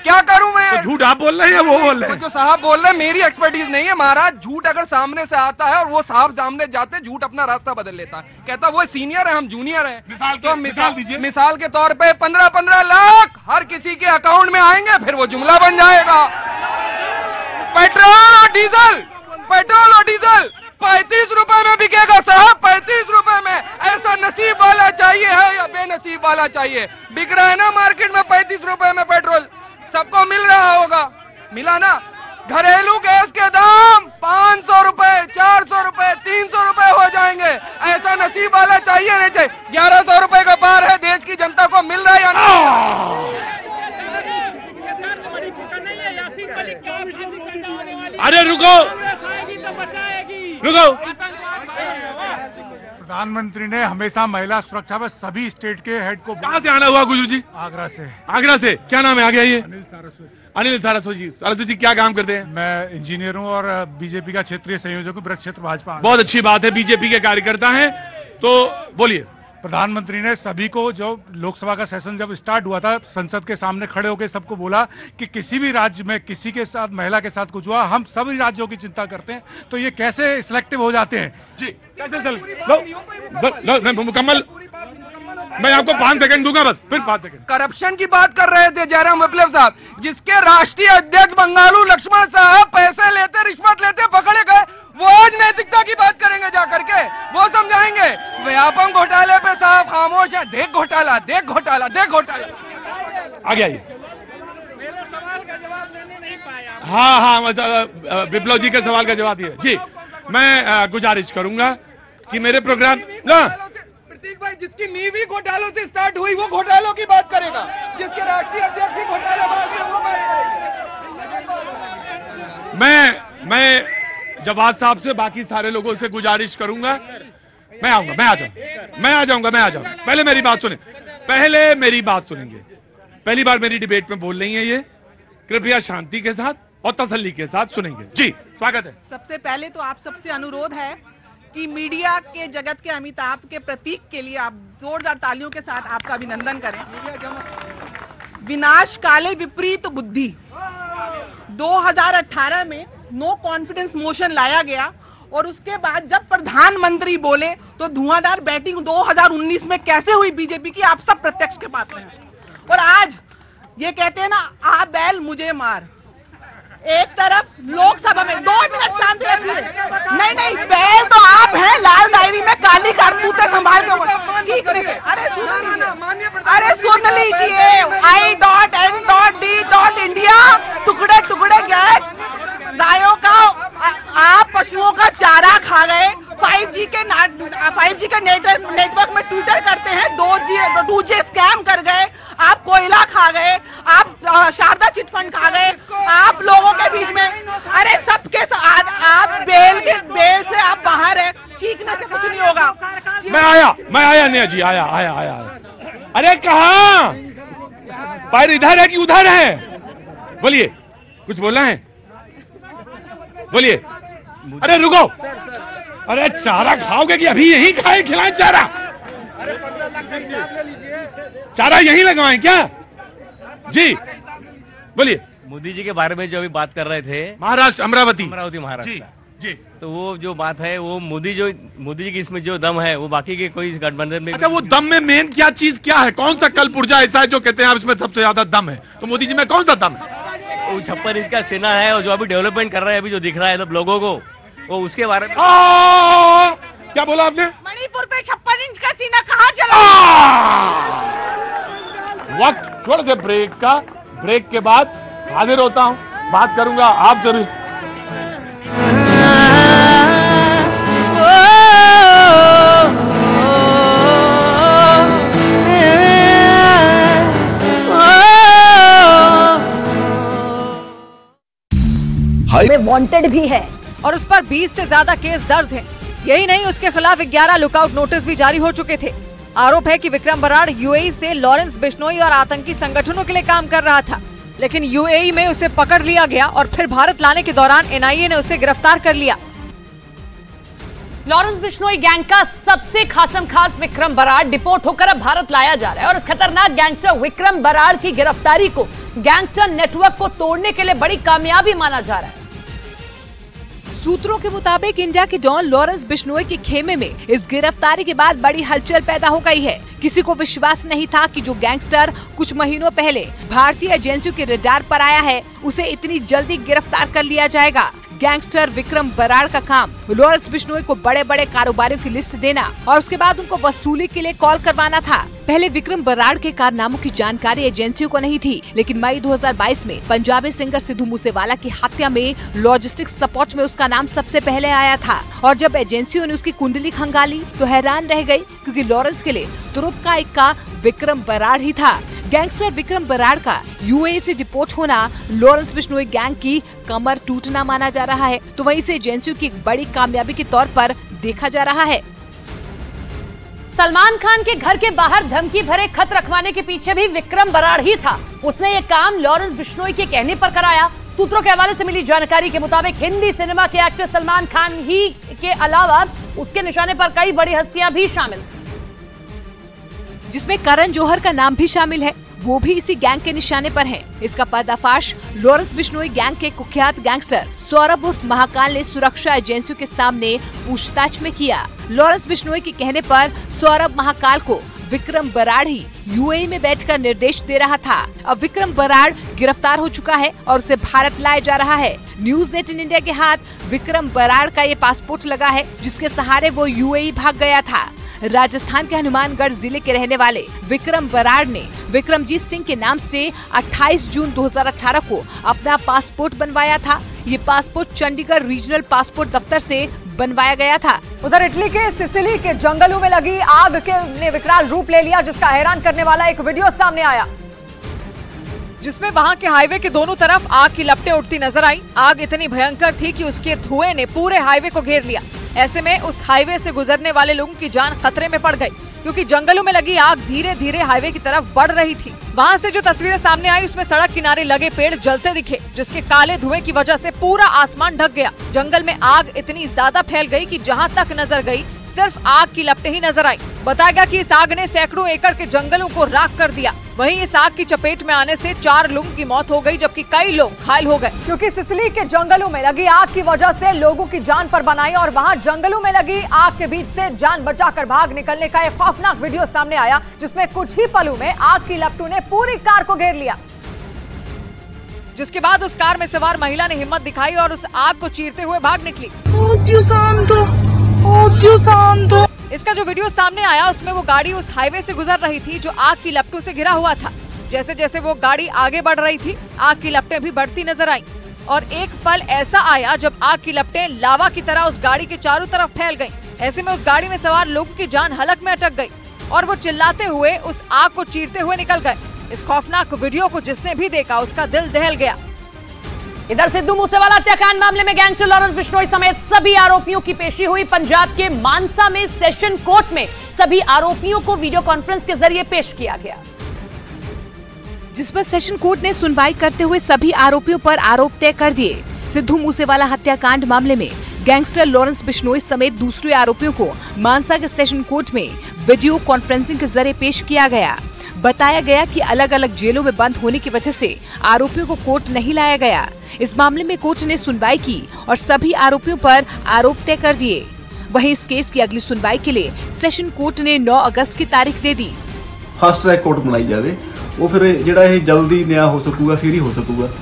क्या करूं मैं? तो झूठ आप बोल रहे हैं, वो बोल रहे हैं। जो साहब बोल रहे हैं, मेरी एक्सपर्टीज नहीं है महाराज। झूठ अगर सामने से आता है और वो साहब सामने जाते, झूठ अपना रास्ता बदल लेता है। कहता वो सीनियर है, हम जूनियर हैं। मिसाल के तौर पे 15-15 लाख हर किसी के अकाउंट में आएंगे, फिर वो जुमला बन जाएगा। पेट्रोल और डीजल 35 रुपए में बिकेगा साहब, 35 रुपए में। ऐसा नसीब वाला चाहिए है या बेनसीब वाला चाहिए? बिक रहा है ना मार्केट में 35 रुपए में पेट्रोल, सबको मिल रहा होगा। मिला ना? घरेलू गैस के दाम 500 रुपए, 400 रुपए, 300 रुपए हो जाएंगे। ऐसा नसीब वाला चाहिए नहीं चाहिए? 1100 रुपए का पार है, देश की जनता को मिल रहा है या नहीं? अरे रुको, प्रधानमंत्री ने हमेशा महिला सुरक्षा में सभी स्टेट के हेड को। कहां से आना हुआ गुरु जी? आगरा से। आगरा से, क्या नाम है? आ गया ये अनिल सारस्वत जी। क्या काम करते हैं? मैं इंजीनियर हूं और बीजेपी का क्षेत्रीय संयोजक हूं, ब्रज क्षेत्र भाजपा। बहुत अच्छी बात है, बीजेपी के कार्यकर्ता हैं। तो बोलिए। प्रधानमंत्री ने सभी को, जो लोकसभा का सेशन जब स्टार्ट हुआ था, संसद के सामने खड़े होकर सबको बोला कि किसी भी राज्य में किसी के साथ, महिला के साथ कुछ हुआ, हम सभी राज्यों की चिंता करते हैं। तो ये कैसे सिलेक्टिव हो जाते हैं जी? कैसे मुकम्मल, मैं आपको 5 सेकंड दूंगा, बस फिर 5 सेकंड। करप्शन की बात कर रहे थे जयराम विप्लव साहब, जिसके राष्ट्रीय अध्यक्ष बंगालू लक्ष्मण साहब पैसे लेते, रिश्वत लेते पकड़े गए, वो आज नैतिकता की बात करेंगे जाकर के, वो समझाएंगे। व्यापम घोटाले पे साहब खामोश है। देख घोटाला, देख घोटाला, देख घोटाला। आगे आइए। हाँ, विप्लव जी के सवाल का जवाब दिए जी। मैं गुजारिश करूंगा कि मेरे प्रोग्राम ना, प्रतीक भाई, जिसकी नींव ही घोटालों से स्टार्ट हुई वो घोटालों की बात करेगा, जिसके राष्ट्रीय अध्यक्ष ही घोटालाबाज है वो बात करेगा। मैं जवाब साहब से, बाकी सारे लोगों से गुजारिश करूंगा, मैं आ जाऊंगा। पहले मेरी बात सुनेंगे। पहली बार मेरी डिबेट में बोल रही है ये, कृपया शांति के साथ और तसल्ली के साथ सुनेंगे जी। स्वागत है। सबसे पहले तो आप सबसे अनुरोध है कि मीडिया के जगत के अमिताभ के प्रतीक के लिए आप जोरदार तालियों के साथ आपका अभिनंदन करें। विनाश काले विपरीत बुद्धि 2018 में नो कॉन्फिडेंस मोशन लाया गया और उसके बाद जब प्रधानमंत्री बोले तो धुआंधार बैटिंग 2019 में कैसे हुई बीजेपी की, आप सब प्रत्यक्ष के पात्र हैं। और आज ये कहते हैं ना, आ बैल मुझे मार। एक तरफ लोकसभा में 2 मिनट शांति रखिए। नहीं, बैल तो आप हैं, लाल डायरी में काली कारतूतें संभाल के। ठीक नहीं, अरे सुन लीजिए, I.N.D.India टुकड़े टुकड़े गैस गायों का, आप पशुओं का चारा खा गए, 5G के नेटवर्क में ट्विटर करते हैं, 2G स्कैम कर गए, आप कोयला खा गए, आप शारदा चिटफंड खा गए, आप लोगों के बीच में, अरे सबके साथ आप बेल से आप बाहर है, चीखने से कुछ नहीं होगा। मैं आया नेहा जी, आया। अरे कहाँ पैर, इधर है कि उधर है? बोलिए, कुछ बोलना है? बोलिए। अरे रुको, अरे चारा खाओगे कि अभी यहीं खिलाएं चारा? चारा यहीं लगवाएं क्या जी? बोलिए। मोदी जी के बारे में जो अभी बात कर रहे थे, महाराष्ट्र, अमरावती महाराष्ट्र जी। तो वो जो बात है, वो मोदी जी की इसमें जो दम है वो बाकी के कोई गठबंधन में। अच्छा, वो दम में मेन क्या चीज क्या है? कौन सा कल पुर्जा ऐसा है जो कहते हैं आप इसमें सबसे ज्यादा दम है? तो मोदी जी में कौन सा दम है? वो 56 इंच का सेना है और जो अभी डेवलपमेंट कर रहे हैं, अभी जो दिख रहा है सब लोगों को, वो उसके बारे में। क्या बोला आपने? मणिपुर पे 56 इंच का सीना कहाँ चला? वक्त छोड़ दे ब्रेक का, ब्रेक के बाद हाजिर होता हूँ, बात करूंगा। आप जरूर में वांटेड भी है और उस पर 20 से ज्यादा केस दर्ज हैं। यही नहीं, उसके खिलाफ 11 लुकआउट नोटिस भी जारी हो चुके थे। आरोप है कि विक्रम बराड़ यूएई से लॉरेंस बिश्नोई और आतंकी संगठनों के लिए काम कर रहा था, लेकिन यूएई में उसे पकड़ लिया गया और फिर भारत लाने के दौरान एनआईए ने उसे गिरफ्तार कर लिया। लॉरेंस बिश्नोई गैंग का सबसे खासम खास विक्रम बराड़ डिपोर्ट होकर अब भारत लाया जा रहा है और इस खतरनाक गैंगस्टर विक्रम बराड़ की गिरफ्तारी को गैंगस्टर नेटवर्क को तोड़ने के लिए बड़ी कामयाबी माना जा रहा है। सूत्रों के मुताबिक इंडिया के डॉन लॉरेंस बिश्नोई के खेमे में इस गिरफ्तारी के बाद बड़ी हलचल पैदा हो गई है। किसी को विश्वास नहीं था कि जो गैंगस्टर कुछ महीनों पहले भारतीय एजेंसियों के रडार पर आया है, उसे इतनी जल्दी गिरफ्तार कर लिया जाएगा। गैंगस्टर विक्रम बराड़ का काम लॉरेंस बिश्नोई को बड़े बड़े कारोबारियों की लिस्ट देना और उसके बाद उनको वसूली के लिए कॉल करवाना था। पहले विक्रम बराड़ के कारनामों की जानकारी एजेंसियों को नहीं थी, लेकिन मई 2022 में पंजाबी सिंगर सिद्धू मूसेवाला की हत्या में लॉजिस्टिक्स सपोर्ट में उसका नाम सबसे पहले आया था। और जब एजेंसियों ने उसकी कुंडली खंगाली तो हैरान रह गई, क्योंकि लॉरेंस के लिए तुरुप का इक्का विक्रम बराड़ ही था। गैंगस्टर विक्रम बराड़ का यूएई से डिपोर्ट होना लॉरेंस बिश्नोई गैंग की कमर टूटना माना जा रहा है, तो वहीं से एजेंसियों की एक बड़ी कामयाबी के तौर पर देखा जा रहा है। सलमान खान के घर के बाहर धमकी भरे खत रखवाने के पीछे भी विक्रम बराड़ ही था। उसने ये काम लॉरेंस बिश्नोई के कहने पर कराया। सूत्रों के हवाले से मिली जानकारी के मुताबिक हिंदी सिनेमा के एक्टर सलमान खान ही के अलावा उसके निशाने पर कई बड़ी हस्तियां भी शामिल थी। जिसमें करण जौहर का नाम भी शामिल है, वो भी इसी गैंग के निशाने पर है। इसका पर्दाफाश लॉरेंस बिश्नोई गैंग के कुख्यात गैंगस्टर सौरभ उर्फ महाकाल ने सुरक्षा एजेंसियों के सामने पूछताछ में किया। लॉरेंस बिश्नोई के कहने पर सौरभ महाकाल को विक्रम बराड़ ही यूएई में बैठकर निर्देश दे रहा था। अब विक्रम बराड़ गिरफ्तार हो चुका है और उसे भारत लाया जा रहा है। न्यूज 18 इंडिया के हाथ विक्रम बराड़ का ये पासपोर्ट लगा है, जिसके सहारे वो यूएई भाग गया था। राजस्थान के हनुमानगढ़ जिले के रहने वाले विक्रम बराड़ ने विक्रमजीत सिंह के नाम से 28 जून 2018 को अपना पासपोर्ट बनवाया था। ये पासपोर्ट चंडीगढ़ रीजनल पासपोर्ट दफ्तर से बनवाया गया था। उधर इटली के सिसिली के जंगलों में लगी आग ने विकराल रूप ले लिया, जिसका हैरान करने वाला एक वीडियो सामने आया, जिसमें वहां के हाईवे के दोनों तरफ आग की लपटें उठती नजर आई। आग इतनी भयंकर थी कि उसके धुएं ने पूरे हाईवे को घेर लिया। ऐसे में उस हाईवे से गुजरने वाले लोगों की जान खतरे में पड़ गई, क्योंकि जंगलों में लगी आग धीरे धीरे हाईवे की तरफ बढ़ रही थी। वहां से जो तस्वीरें सामने आई उसमें सड़क किनारे लगे पेड़ जलते दिखे, जिसके काले धुएं की वजह से पूरा आसमान ढक गया। जंगल में आग इतनी ज्यादा फैल गई कि जहां तक नजर गई सिर्फ आग की लपटें ही नजर आई। बताया गया कि इस आग ने सैकड़ों एकड़ के जंगलों को राख कर दिया। वहीं इस आग की चपेट में आने से 4 लोगों की मौत हो गई, जबकि कई लोग घायल हो गए, क्योंकि सिसिली के जंगलों में लगी आग की वजह से लोगों की जान पर बनाई और वहां जंगलों में लगी आग के बीच से जान बचाकर भाग निकलने का एक खौफनाक वीडियो सामने आया, जिसमें कुछ ही पलों में आग की लपटों ने पूरी कार को घेर लिया। जिसके बाद उस कार में सवार महिला ने हिम्मत दिखाई और उस आग को चीरते हुए भाग निकली। इसका जो वीडियो सामने आया उसमें वो गाड़ी उस हाईवे से गुजर रही थी जो आग की लपटों से घिरा हुआ था। जैसे जैसे वो गाड़ी आगे बढ़ रही थी, आग की लपटें भी बढ़ती नजर आईं। और एक पल ऐसा आया जब आग की लपटें लावा की तरह उस गाड़ी के चारों तरफ फैल गईं। ऐसे में उस गाड़ी में सवार लोगों की जान हलक में अटक गई और वो चिल्लाते हुए उस आग को चीरते हुए निकल गए। इस खौफनाक वीडियो को जिसने भी देखा उसका दिल दहल गया। इधर सिद्धू मूसेवाला हत्याकांड मामले में गैंगस्टर लॉरेंस बिश्नोई समेत सभी आरोपियों की पेशी हुई। पंजाब के मानसा में सेशन कोर्ट में सभी आरोपियों को वीडियो कॉन्फ्रेंस के जरिए पेश किया गया, जिस पर सेशन कोर्ट ने सुनवाई करते हुए सभी आरोपियों पर आरोप तय कर दिए। सिद्धू मूसेवाला हत्याकांड मामले में गैंगस्टर लॉरेंस बिश्नोई समेत दूसरे आरोपियों को मानसा के सेशन कोर्ट में वीडियो कॉन्फ्रेंसिंग के जरिए पेश किया गया। बताया गया कि अलग अलग जेलों में बंद होने की वजह से आरोपियों को कोर्ट नहीं लाया गया। इस मामले में कोर्ट ने सुनवाई की और सभी आरोपियों पर आरोप तय कर दिए। वहीं इस केस की अगली सुनवाई के लिए सेशन कोर्ट ने 9 अगस्त की तारीख दे दी। फास्ट ट्रैक कोर्ट बनाई जाए, वो फिर ਜਿਹੜਾ ਇਹ जल्दी न्याय हो सकूगा, फिर ही हो सकूगा।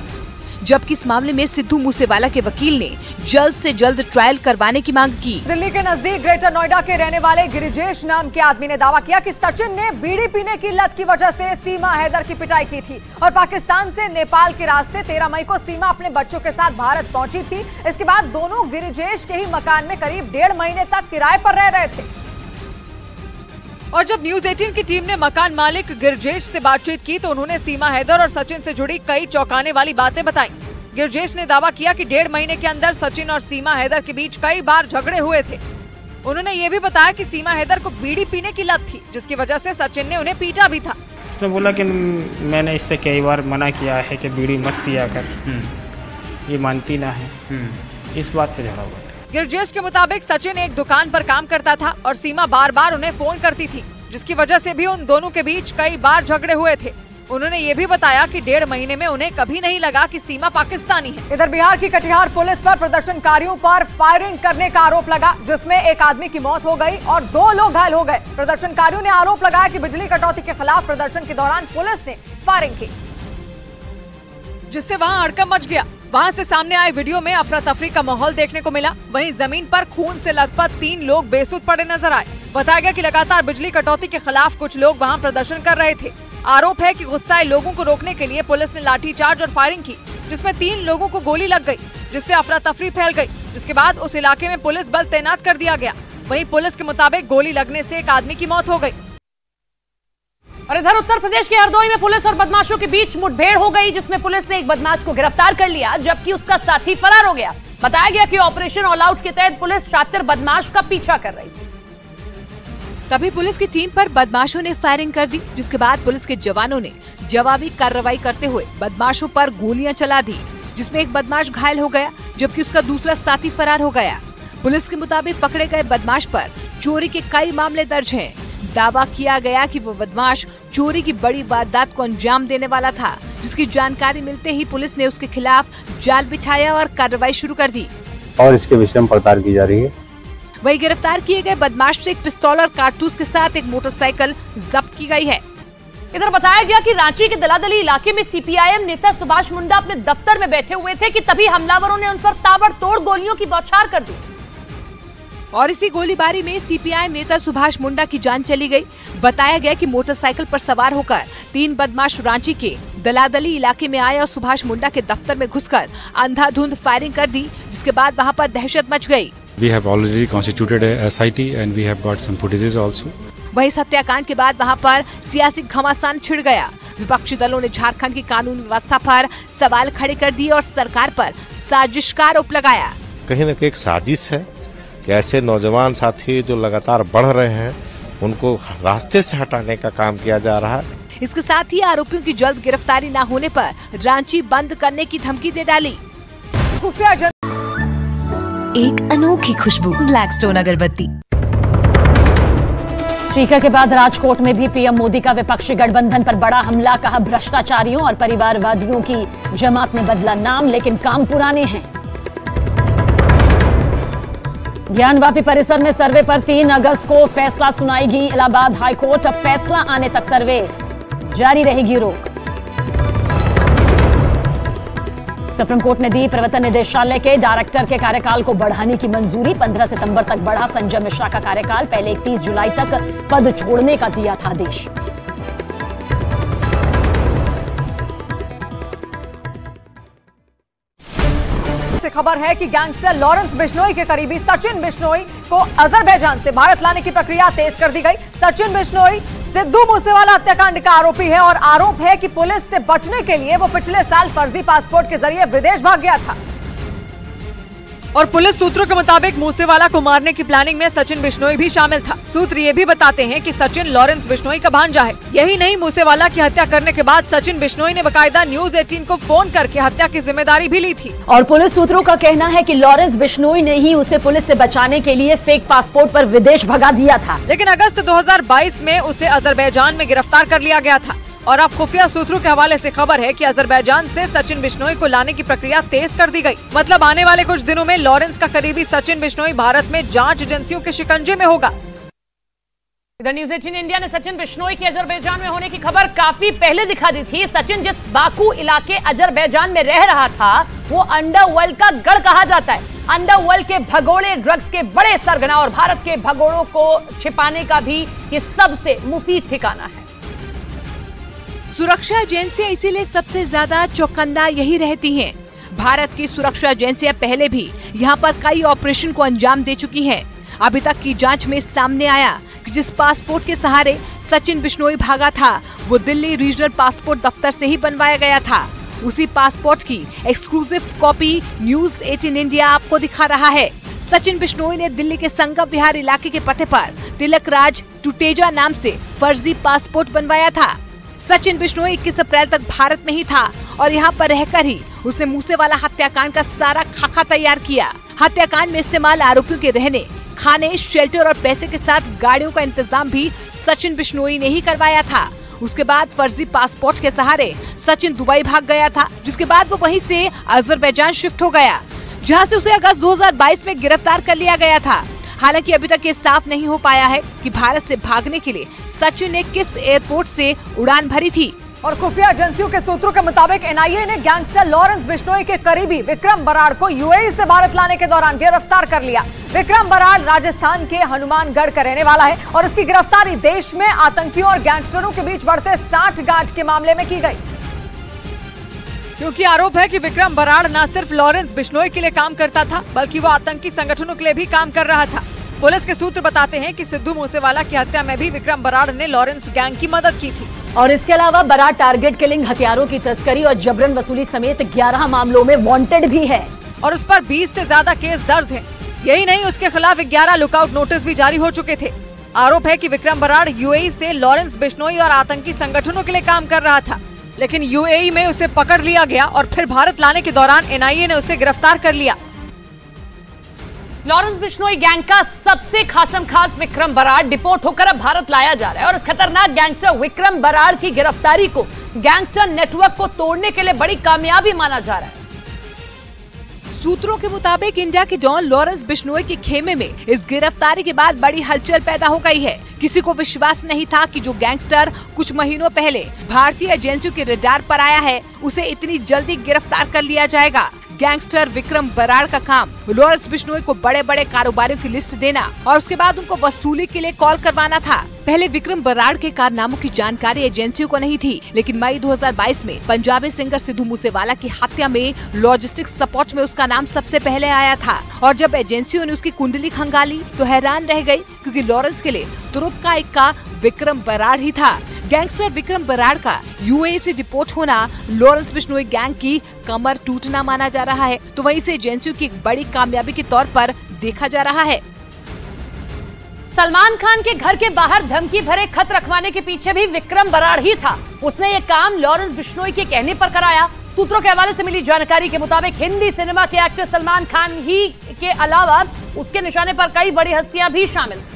जबकि इस मामले में सिद्धू मूसेवाला के वकील ने जल्द से जल्द ट्रायल करवाने की मांग की। दिल्ली के नजदीक ग्रेटर नोएडा के रहने वाले गिरिजेश नाम के आदमी ने दावा किया कि सचिन ने बीड़ी पीने की लत की वजह से सीमा हैदर की पिटाई की थी और पाकिस्तान से नेपाल के रास्ते 13 मई को सीमा अपने बच्चों के साथ भारत पहुंची थी। इसके बाद दोनों गिरिजेश के ही मकान में करीब 1.5 महीने तक किराए पर रह रहे थे। और जब न्यूज 18 की टीम ने मकान मालिक गिरजेश से बातचीत की तो उन्होंने सीमा हैदर और सचिन से जुड़ी कई चौंकाने वाली बातें बताई। गिरजेश ने दावा किया कि 1.5 महीने के अंदर सचिन और सीमा हैदर के बीच कई बार झगड़े हुए थे। उन्होंने ये भी बताया कि सीमा हैदर को बीड़ी पीने की लत थी, जिसकी वजह से सचिन ने उन्हें पीटा भी था। उसने बोला कि मैंने इससे कई बार मना किया है कि बीड़ी मत पिया कर, ये मानती ना है, इस बात पे झगड़ा हुआ था। गिरजेश के मुताबिक सचिन एक दुकान पर काम करता था और सीमा बार बार उन्हें फोन करती थी, जिसकी वजह से भी उन दोनों के बीच कई बार झगड़े हुए थे। उन्होंने ये भी बताया कि 1.5 महीने में उन्हें कभी नहीं लगा कि सीमा पाकिस्तानी है। इधर बिहार की कटिहार पुलिस पर प्रदर्शनकारियों पर फायरिंग करने का आरोप लगा, जिसमें एक आदमी की मौत हो गई और 2 लोग घायल हो गए। प्रदर्शनकारियों ने आरोप लगाया कि बिजली कटौती के खिलाफ प्रदर्शन के दौरान पुलिस ने फायरिंग की, जिससे वहां हड़कंप मच गया। वहां से सामने आए वीडियो में अफरा तफरी का माहौल देखने को मिला। वहीं जमीन पर खून से लथपथ 3 लोग बेसुध पड़े नजर आए। बताया गया कि लगातार बिजली कटौती के खिलाफ कुछ लोग वहां प्रदर्शन कर रहे थे। आरोप है कि गुस्साए लोगों को रोकने के लिए पुलिस ने लाठीचार्ज और फायरिंग की, जिसमें 3 लोगों को गोली लग गई, जिससे अफरा तफरी फैल गई। जिसके बाद उस इलाके में पुलिस बल तैनात कर दिया गया। वहीं पुलिस के मुताबिक गोली लगने से एक आदमी की मौत हो गई। और इधर उत्तर प्रदेश के हरदोई में पुलिस और बदमाशों के बीच मुठभेड़ हो गई, जिसमें पुलिस ने एक बदमाश को गिरफ्तार कर लिया, जबकि उसका साथी फरार हो गया। बताया गया कि ऑपरेशन ऑल आउट के तहत पुलिस शातिर बदमाश का पीछा कर रही थी। तभी पुलिस की टीम पर बदमाशों ने फायरिंग कर दी, जिसके बाद पुलिस के जवानों ने जवाबी कार्रवाई करते हुए बदमाशों पर गोलियां चला दी, जिसमें एक बदमाश घायल हो गया, जबकि उसका दूसरा साथी फरार हो गया। पुलिस के मुताबिक पकड़े गए बदमाश पर चोरी के कई मामले दर्ज हैं। दावा किया गया कि वो बदमाश चोरी की बड़ी वारदात को अंजाम देने वाला था, जिसकी जानकारी मिलते ही पुलिस ने उसके खिलाफ जाल बिछाया और कार्रवाई शुरू कर दी और इसके विषय में पड़ताल की जा रही है। वहीं गिरफ्तार किए गए बदमाश से एक पिस्तौल और कारतूस के साथ एक मोटरसाइकिल जब्त की गई है। इधर बताया गया कि रांची के दलादली इलाके में सीपीआईएम नेता सुभाष मुंडा अपने दफ्तर में बैठे हुए थे कि तभी हमलावरों ने उन पर ताबड़तोड़ गोलियों की बौछार कर दी और इसी गोलीबारी में सीपीआईएम नेता सुभाष मुंडा की जान चली गई। बताया गया कि मोटरसाइकिल पर सवार होकर 3 बदमाश रांची के दलादली इलाके में आए और सुभाष मुंडा के दफ्तर में घुसकर अंधाधुंध फायरिंग कर दी, जिसके बाद वहां पर दहशत मच गई। We have already constituted a SIT and we have got some footages also. वहीं इस हत्याकांड के बाद वहां पर सियासी घमासान छिड़ गया। विपक्षी दलों ने झारखंड की कानून व्यवस्था पर सवाल खड़े कर दिए और सरकार पर साजिश का आरोप लगाया। कहीं न कहीं एक साजिश है कि ऐसे नौजवान साथी जो लगातार बढ़ रहे हैं उनको रास्ते से हटाने का काम किया जा रहा है। इसके साथ ही आरोपियों की जल्द गिरफ्तारी न होने पर रांची बंद करने की धमकी दे डाली। एक अनोखी खुशबू ब्लैकस्टोन अगरबत्ती। सीकर के बाद राजकोट में भी पीएम मोदी का विपक्षी गठबंधन पर बड़ा हमला, कहा भ्रष्टाचारियों और परिवारवादियों की जमात ने बदला नाम लेकिन काम पुराने हैं। ज्ञानवापी परिसर में सर्वे पर 3 अगस्त को फैसला सुनाएगी इलाहाबाद हाईकोर्ट। अब फैसला आने तक सर्वे जारी रहेगी रोक। सुप्रीम कोर्ट ने दी प्रवर्तन निदेशालय के डायरेक्टर के कार्यकाल को बढ़ाने की मंजूरी। 15 सितंबर तक बढ़ा संजय मिश्रा का कार्यकाल, पहले 31 जुलाई तक पद छोड़ने का दिया था आदेश। खबर है कि गैंगस्टर लॉरेंस बिश्नोई के करीबी सचिन बिश्नोई को अजरबैजान से भारत लाने की प्रक्रिया तेज कर दी गई। सचिन बिश्नोई सिद्धू मूसेवाला हत्याकांड का आरोपी है और आरोप है कि पुलिस से बचने के लिए वो पिछले साल फर्जी पासपोर्ट के जरिए विदेश भाग गया था और पुलिस सूत्रों के मुताबिक मूसेवाला को मारने की प्लानिंग में सचिन बिश्नोई भी शामिल था। सूत्र ये भी बताते हैं कि सचिन लॉरेंस बिश्नोई का भांजा है। यही नहीं, मूसेवाला की हत्या करने के बाद सचिन बिश्नोई ने बकायदा न्यूज 18 को फोन करके हत्या की जिम्मेदारी भी ली थी। और पुलिस सूत्रों का कहना है कि लॉरेंस बिश्नोई ने ही उसे पुलिस से बचाने के लिए फेक पासपोर्ट पर विदेश भगा दिया था, लेकिन अगस्त 2022 में उसे अजरबैजान में गिरफ्तार कर लिया गया था। और अब खुफिया सूत्रों के हवाले से खबर है कि अजरबैजान से सचिन बिश्नोई को लाने की प्रक्रिया तेज कर दी गई। मतलब आने वाले कुछ दिनों में लॉरेंस का करीबी सचिन बिश्नोई भारत में जांच एजेंसियों के शिकंजे में होगा। इधर न्यूज 18 इंडिया ने सचिन बिश्नोई की अजरबैजान में होने की खबर काफी पहले दिखा दी थी। सचिन जिस बाकू इलाके अजरबैजान में रह रहा था वो अंडरवर्ल्ड का गढ़ कहा जाता है। अंडरवर्ल्ड के भगोड़े ड्रग्स के बड़े सरगना और भारत के भगोड़ों को छिपाने का भी ये सबसे मुफीद ठिकाना है। सुरक्षा एजेंसियां इसीलिए सबसे ज्यादा चौकन्ना यही रहती हैं। भारत की सुरक्षा एजेंसियां पहले भी यहां पर कई ऑपरेशन को अंजाम दे चुकी हैं। अभी तक की जांच में सामने आया कि जिस पासपोर्ट के सहारे सचिन बिश्नोई भागा था वो दिल्ली रीजनल पासपोर्ट दफ्तर से ही बनवाया गया था। उसी पासपोर्ट की एक्सक्लूसिव कॉपी न्यूज 18 इंडिया आपको दिखा रहा है। सचिन बिश्नोई ने दिल्ली के संगम विहार इलाके के पते पर तिलक राज टुटेजा नाम से फर्जी पासपोर्ट बनवाया था। सचिन बिश्नोई 21 अप्रैल तक भारत में ही था और यहाँ पर रहकर ही उसने मूसेवाला हत्याकांड का सारा खाका तैयार किया। हत्याकांड में इस्तेमाल आरोपियों के रहने, खाने, शेल्टर और पैसे के साथ गाड़ियों का इंतजाम भी सचिन बिश्नोई ने ही करवाया था। उसके बाद फर्जी पासपोर्ट के सहारे सचिन दुबई भाग गया था, जिसके बाद वो वहीं से अजरबैजान शिफ्ट हो गया, जहाँ से उसे अगस्त 2022 में गिरफ्तार कर लिया गया था। हालांकि अभी तक ये साफ नहीं हो पाया है कि भारत से भागने के लिए सचिन ने किस एयरपोर्ट से उड़ान भरी थी। और खुफिया एजेंसियों के सूत्रों के मुताबिक एनआईए ने गैंगस्टर लॉरेंस बिश्नोई के करीबी विक्रम बराड़ को यूएई से भारत लाने के दौरान गिरफ्तार कर लिया। विक्रम बराड़ राजस्थान के हनुमानगढ़ का रहने वाला है और उसकी गिरफ्तारी देश में आतंकियों और गैंगस्टरों के बीच बढ़ते साठगांठ के मामले में की गई, क्योंकि आरोप है कि विक्रम बराड़ न सिर्फ लॉरेंस बिश्नोई के लिए काम करता था बल्कि वो आतंकी संगठनों के लिए भी काम कर रहा था। पुलिस के सूत्र बताते हैं कि सिद्धू मूसेवाला की हत्या में भी विक्रम बराड़ ने लॉरेंस गैंग की मदद की थी। और इसके अलावा बराड़ टारगेट किलिंग, हथियारों की तस्करी और जबरन वसूली समेत 11 मामलों में वांटेड भी है और उस पर 20 से ज्यादा केस दर्ज हैं। यही नहीं, उसके खिलाफ 11 लुकआउट नोटिस भी जारी हो चुके थे। आरोप है कि विक्रम बराड़ यूएई से लॉरेंस बिश्नोई और आतंकी संगठनों के लिए काम कर रहा था, लेकिन यूएई में उसे पकड़ लिया गया और फिर भारत लाने के दौरान एनआईए ने उसे गिरफ्तार कर लिया। लॉरेंस बिश्नोई गैंग का सबसे खासम खास विक्रम बराड़ डिपोर्ट होकर अब भारत लाया जा रहा है और इस खतरनाक गैंगस्टर विक्रम बराड़ की गिरफ्तारी को गैंगस्टर नेटवर्क को तोड़ने के लिए बड़ी कामयाबी माना जा रहा है। सूत्रों के मुताबिक इंडिया के डॉन लॉरेंस बिश्नोई के खेमे में इस गिरफ्तारी के बाद बड़ी हलचल पैदा हो गई है। किसी को विश्वास नहीं था कि जो गैंगस्टर कुछ महीनों पहले भारतीय एजेंसियों के रडार पर आया है उसे इतनी जल्दी गिरफ्तार कर लिया जाएगा। गैंगस्टर विक्रम बराड़ का काम लॉरेंस बिश्नोई को बड़े बड़े कारोबारियों की लिस्ट देना और उसके बाद उनको वसूली के लिए कॉल करवाना था। पहले विक्रम बराड़ के कारनामों की जानकारी एजेंसियों को नहीं थी, लेकिन मई 2022 में पंजाबी सिंगर सिद्धू मूसेवाला की हत्या में लॉजिस्टिक्स सपोर्ट में उसका नाम सबसे पहले आया था। और जब एजेंसियों ने उसकी कुंडली खंगाली तो हैरान रह गई, क्योंकि लॉरेंस के लिए तुरुप का इक्का विक्रम बराड़ ही था। गैंगस्टर विक्रम बराड़ का यूएई से डिपोर्ट होना लॉरेंस बिश्नोई गैंग की कमर टूटना माना जा रहा है, तो वहीं से एजेंसियों की एक बड़ी कामयाबी के तौर पर देखा जा रहा है। सलमान खान के घर के बाहर धमकी भरे खत रखवाने के पीछे भी विक्रम बराड़ ही था। उसने ये काम लॉरेंस बिश्नोई के कहने पर कराया। सूत्रों के हवाले से मिली जानकारी के मुताबिक हिंदी सिनेमा के एक्टर सलमान खान ही के अलावा उसके निशाने पर कई बड़ी हस्तियां भी शामिल थी,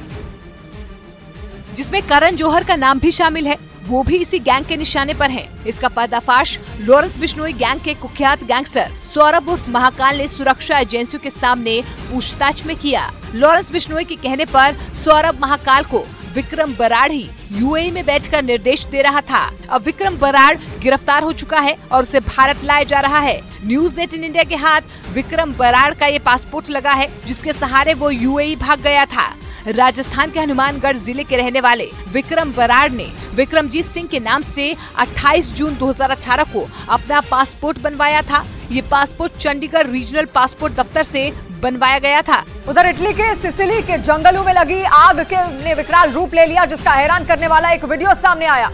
जिसमें करण जौहर का नाम भी शामिल है, वो भी इसी गैंग के निशाने पर हैं। इसका पर्दाफाश लॉरेंस बिश्नोई गैंग के कुख्यात गैंगस्टर सौरभ उर्फ महाकाल ने सुरक्षा एजेंसियों के सामने पूछताछ में किया। लॉरेंस बिश्नोई के कहने पर सौरभ महाकाल को विक्रम बराड़ ही यूएई में बैठकर निर्देश दे रहा था। अब विक्रम बराड़ गिरफ्तार हो चुका है और उसे भारत लाया जा रहा है। न्यूज 18 इंडिया के हाथ विक्रम बराड़ का ये पासपोर्ट लगा है, जिसके सहारे वो यूएई भाग गया था। राजस्थान के हनुमानगढ़ जिले के रहने वाले विक्रम बराड़ ने विक्रमजीत सिंह के नाम से 28 जून 2018 को अपना पासपोर्ट बनवाया था। ये पासपोर्ट चंडीगढ़ रीजनल पासपोर्ट दफ्तर से बनवाया गया था। उधर इटली के सिसिली के जंगलों में लगी आग ने विकराल रूप ले लिया, जिसका हैरान करने वाला एक वीडियो सामने आया,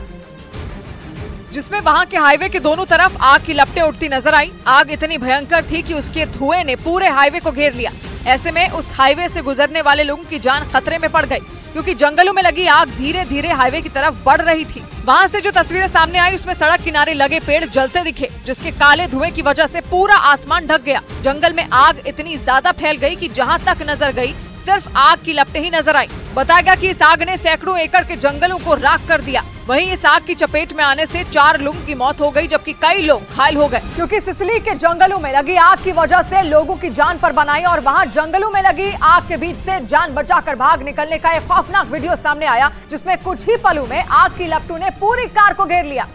जिसमें वहां के हाईवे के दोनों तरफ आग की लपटें उठती नजर आई। आग इतनी भयंकर थी कि उसके धुएं ने पूरे हाईवे को घेर लिया। ऐसे में उस हाईवे से गुजरने वाले लोगों की जान खतरे में पड़ गई, क्योंकि जंगलों में लगी आग धीरे धीरे हाईवे की तरफ बढ़ रही थी। वहां से जो तस्वीरें सामने आई उसमें सड़क किनारे लगे पेड़ जलते दिखे, जिसके काले धुएं की वजह से पूरा आसमान ढक गया। जंगल में आग इतनी ज्यादा फैल गई कि जहां तक नजर गई सिर्फ आग की लपटें ही नजर आई। बताया गया कि इस आग ने सैकड़ों एकड़ के जंगलों को राख कर दिया। वहीं इस आग की चपेट में आने से 4 लोगों की मौत हो गई, जबकि कई लोग घायल हो गए, क्योंकि सिसिली के जंगलों में लगी आग की वजह से लोगों की जान पर बनाई और वहां जंगलों में लगी आग के बीच से जान बचाकर भाग निकलने का एक खौफनाक वीडियो सामने आया, जिसमें कुछ ही पलों में आग की लपटों ने पूरी कार को घेर लिया।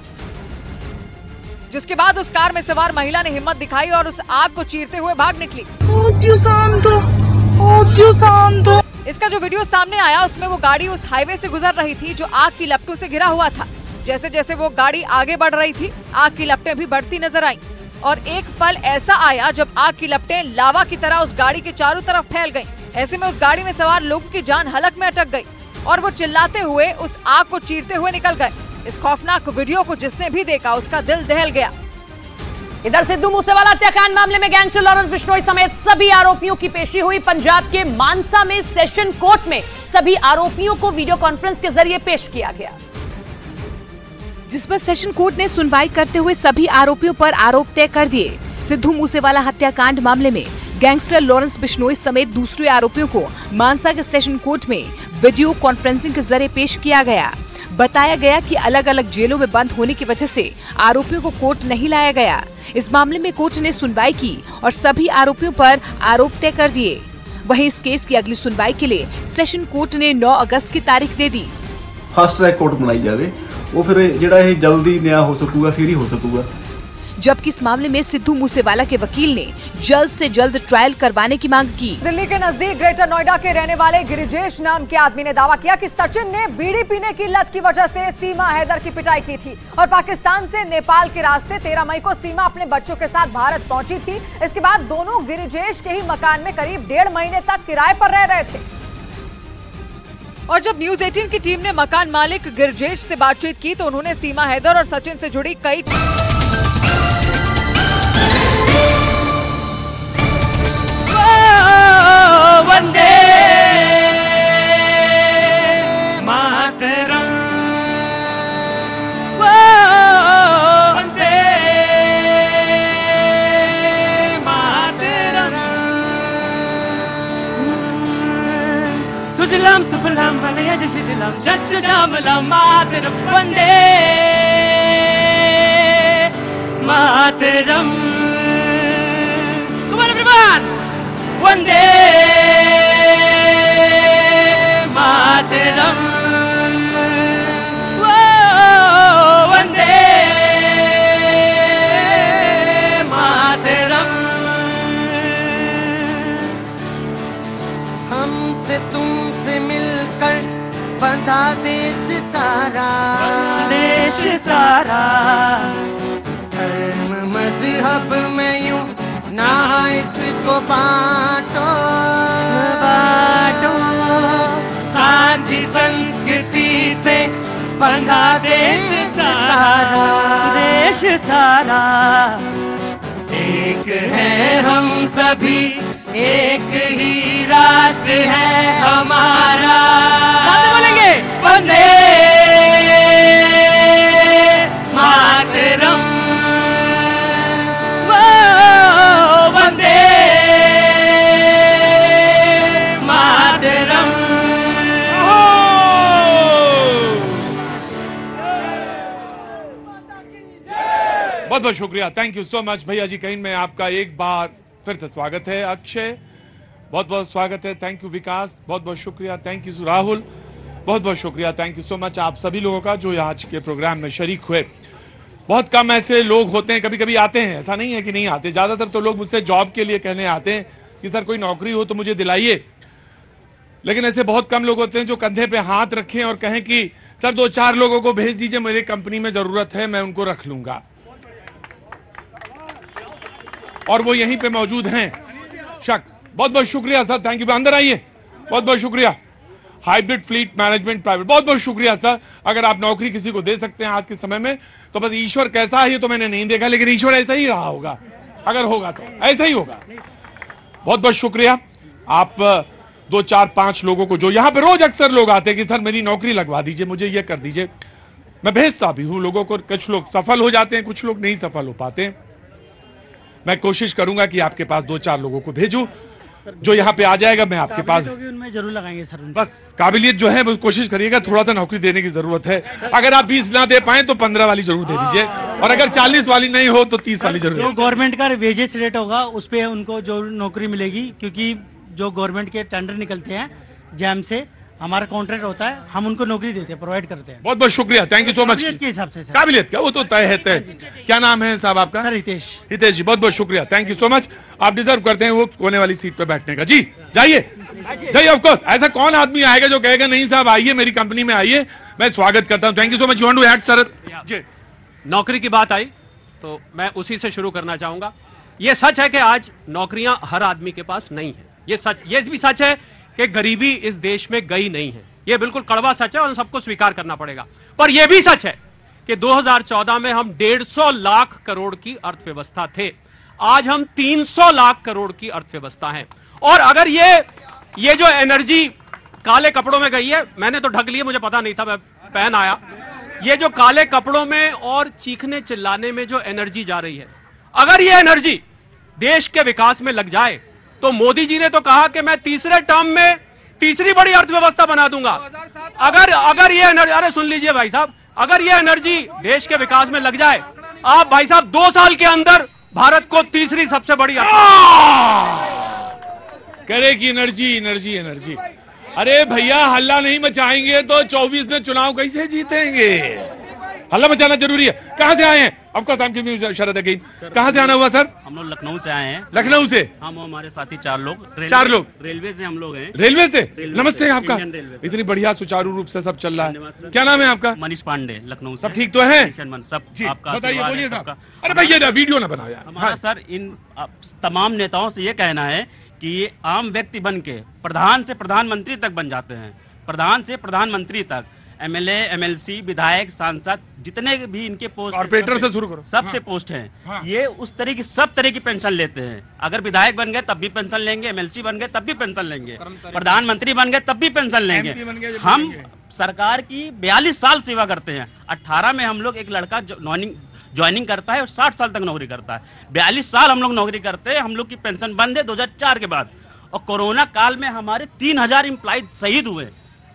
जिसके बाद उस कार में सवार महिला ने हिम्मत दिखाई और उस आग को चीरते हुए भाग निकली। इसका जो वीडियो सामने आया उसमें वो गाड़ी उस हाईवे से गुजर रही थी जो आग की लपटों से घिरा हुआ था। जैसे जैसे वो गाड़ी आगे बढ़ रही थी, आग की लपटें भी बढ़ती नजर आईं। और एक पल ऐसा आया जब आग की लपटें लावा की तरह उस गाड़ी के चारों तरफ फैल गईं। ऐसे में उस गाड़ी में सवार लोगों की जान हलक में अटक गई और वो चिल्लाते हुए उस आग को चीरते हुए निकल गए। इस खौफनाक वीडियो को जिसने भी देखा उसका दिल दहल गया। इधर सिद्धू मूसेवाला हत्याकांड मामले में गैंगस्टर लॉरेंस बिश्नोई समेत सभी आरोपियों की पेशी हुई। पंजाब के मानसा में सेशन कोर्ट में सभी आरोपियों को वीडियो कॉन्फ्रेंस के जरिए पेश किया गया, जिस पर सेशन कोर्ट ने सुनवाई करते हुए सभी आरोपियों पर आरोप तय कर दिए। सिद्धू मूसेवाला हत्याकांड मामले में गैंगस्टर लॉरेंस बिश्नोई समेत दूसरे आरोपियों को मानसा के सेशन कोर्ट में वीडियो कॉन्फ्रेंसिंग के जरिए पेश किया गया। बताया गया कि अलग अलग जेलों में बंद होने की वजह से आरोपियों को कोर्ट नहीं लाया गया। इस मामले में कोर्ट ने सुनवाई की और सभी आरोपियों पर आरोप तय कर दिए। वहीं इस केस की अगली सुनवाई के लिए सेशन कोर्ट ने 9 अगस्त की तारीख दे दी। फास्ट ट्रैक कोर्ट बनाई जावे, वो फिर ਜਿਹੜਾ ਇਹ जल्दी न्याय हो सकूगा, फिर ही हो सकूगा। जबकि इस मामले में सिद्धू मूसेवाला के वकील ने जल्द से जल्द ट्रायल करवाने की मांग की। दिल्ली के नजदीक ग्रेटर नोएडा के रहने वाले गिरिजेश नाम के आदमी ने दावा किया कि सचिन ने बीड़ी पीने की लत की वजह से सीमा हैदर की पिटाई की थी और पाकिस्तान से नेपाल के रास्ते 13 मई को सीमा अपने बच्चों के साथ भारत पहुंची थी। इसके बाद दोनों गिरिजेश के ही मकान में करीब 1.5 महीने तक किराए पर रह रहे थे। और जब न्यूज 18 की टीम ने मकान मालिक गिरिजेश से बातचीत की तो उन्होंने सीमा हैदर और सचिन से जुड़ी कई वंदे मातरम, वंदे मातरम, सुजलाम सुफलाम बलया जशिलाम जस्य श्यामलाम मातरम Vande Mataram. Come on everyone, Vande Mataram, Vande Mataram. हमसे तुमसे मिलकर बंधा देश सारा, देश सारा। धर्म मजहब में यूं ना इसको बांटो, बांटो। साझी संस्कृति से बंधा देश सारा, देश सारा। एक है हम सभी, एक ही राष्ट्र है हमारा। साथ बोलेंगे वंदे मातरम, वंदे मातरम। बहुत बहुत शुक्रिया, थैंक यू सो मच भैया जी। कहीं में आपका एक बार फिर से स्वागत है। अक्षय बहुत बहुत स्वागत है, थैंक यू। विकास बहुत बहुत शुक्रिया, थैंक यू। राहुल बहुत बहुत शुक्रिया, थैंक यू सो मच आप सभी लोगों का जो आज के प्रोग्राम में शरीक हुए। बहुत कम ऐसे लोग होते हैं, कभी कभी आते हैं, ऐसा नहीं है कि नहीं आते। ज्यादातर तो लोग मुझसे जॉब के लिए कहने आते हैं कि सर कोई नौकरी हो तो मुझे दिलाइए, लेकिन ऐसे बहुत कम लोग होते हैं जो कंधे पे हाथ रखें और कहें कि सर 2-4 लोगों को भेज दीजिए, मेरी कंपनी में जरूरत है, मैं उनको रख लूंगा। और वो यहीं पे मौजूद हैं शख्स। बहुत बहुत शुक्रिया सर, थैंक यू। अंदर आइए, बहुत बहुत शुक्रिया। हाइब्रिड फ्लीट मैनेजमेंट प्राइवेट, बहुत बहुत शुक्रिया सर। अगर आप नौकरी किसी को दे सकते हैं आज के समय में तो बस ईश्वर कैसा है ये तो मैंने नहीं देखा, लेकिन ईश्वर ऐसा ही रहा होगा, अगर होगा तो ऐसा ही होगा। बहुत बहुत शुक्रिया। आप 2-4-5 लोगों को, जो यहां पे रोज अक्सर लोग आते हैं कि सर मेरी नौकरी लगवा दीजिए, मुझे ये कर दीजिए, मैं भेजता भी हूं लोगों को। कुछ लोग सफल हो जाते हैं, कुछ लोग नहीं सफल हो पाते हैं। मैं कोशिश करूंगा कि आपके पास 2-4 लोगों को भेजूं, जो यहाँ पे आ जाएगा मैं आपके पास उनमें जरूर लगाएंगे सर। बस काबिलियत जो है वो कोशिश करिएगा, थोड़ा सा नौकरी देने की जरूरत है। अगर आप 20 ना दे पाए तो 15 वाली जरूर दे दीजिए, और अगर 40 वाली नहीं हो तो 30 वाली जरूर। जो गवर्नमेंट का वेजेस रेट होगा उस पे उनको जो नौकरी मिलेगी, क्योंकि जो गवर्नमेंट के टेंडर निकलते हैं जैम से, हमारा कॉन्ट्रैक्ट होता है, हम उनको नौकरी देते हैं, प्रोवाइड करते हैं। बहुत बहुत शुक्रिया, थैंक यू सो मच। के हिसाब से सर। काबिलियत क्या, वो तो तय है तय। क्या नाम है साहब आपका? हितेश। हितेश जी बहुत बहुत शुक्रिया, थैंक यू सो मच। आप डिजर्व करते हैं वो कोने वाली सीट पे बैठने का। जी जाइए जाइए, ऑफ कोर्स। ऐसा कौन आदमी आएगा जो कहेगा नहीं साहब आइए मेरी कंपनी में आइए, मैं स्वागत करता हूं। Thank you so much. You want to add Sharad ji? नौकरी की बात आई तो मैं उसी से शुरू करना चाहूंगा। ये सच है कि आज नौकरियां हर आदमी के पास नहीं है, ये सच। ये भी सच है कि गरीबी इस देश में गई नहीं है, ये बिल्कुल कड़वा सच है और सबको स्वीकार करना पड़ेगा। पर यह भी सच है कि 2014 में हम 150 लाख करोड़ की अर्थव्यवस्था थे, आज हम 300 लाख करोड़ की अर्थव्यवस्था है। और अगर ये जो एनर्जी काले कपड़ों में गई है, मैंने तो ढक लिया, मुझे पता नहीं था, मैं पहन आया। ये जो काले कपड़ों में और चीखने चिल्लाने में जो एनर्जी जा रही है, अगर ये एनर्जी देश के विकास में लग जाए तो मोदी जी ने तो कहा कि मैं तीसरे टर्म में तीसरी बड़ी अर्थव्यवस्था बना दूंगा। अगर ये एनर्जी, अरे सुन लीजिए भाई साहब, अगर ये एनर्जी देश के विकास में लग जाए, आप भाई साहब 2 साल के अंदर भारत को तीसरी सबसे बड़ी करेगी। Energy energy energy. अरे भैया हल्ला नहीं मचाएंगे तो 24 में चुनाव कैसे जीतेंगे? हल्ला मचाना जरूरी है। कहां से आए हैं? आपका नाम की शरद है, कहां से आना हुआ सर? हम लोग लखनऊ से आए हैं। लखनऊ से? हम हमारे साथी 4 लोग। 4 लोग रेलवे से हम लोग हैं। रेलवे से? नमस्ते आपका। इतनी बढ़िया सुचारू रूप से सब चल रहा है। क्या नाम है आपका? मनीष पांडे, लखनऊ से। सब ठीक तो है? सब आपका बताइए, बोलिए साहब। अरे भैया वीडियो ना बनाओ यार। हमारा सर इन तमाम नेताओं से ये कहना है कि ये आम व्यक्ति बन के प्रधान से प्रधानमंत्री तक बन जाते हैं, प्रधान से प्रधानमंत्री तक, एमएलए, एमएलसी, विधायक, सांसद, जितने भी इनके पोस्ट, कॉर्पोरेटर से शुरू करो, सबसे पोस्ट हैं। ये उस तरह की सब तरह की पेंशन लेते हैं। अगर विधायक बन गए तब भी पेंशन लेंगे, एमएलसी बन गए तब भी पेंशन लेंगे, प्रधानमंत्री बन गए तब भी पेंशन लेंगे। हम सरकार की 42 साल सेवा करते हैं। 18 में हम लोग, एक लड़का ज्वाइनिंग करता है और 60 साल तक नौकरी करता है। 42 साल हम लोग नौकरी करते हैं। हम लोग की पेंशन बंद है 2004 के बाद, और कोरोना काल में हमारे 3000 एम्प्लॉय शहीद हुए।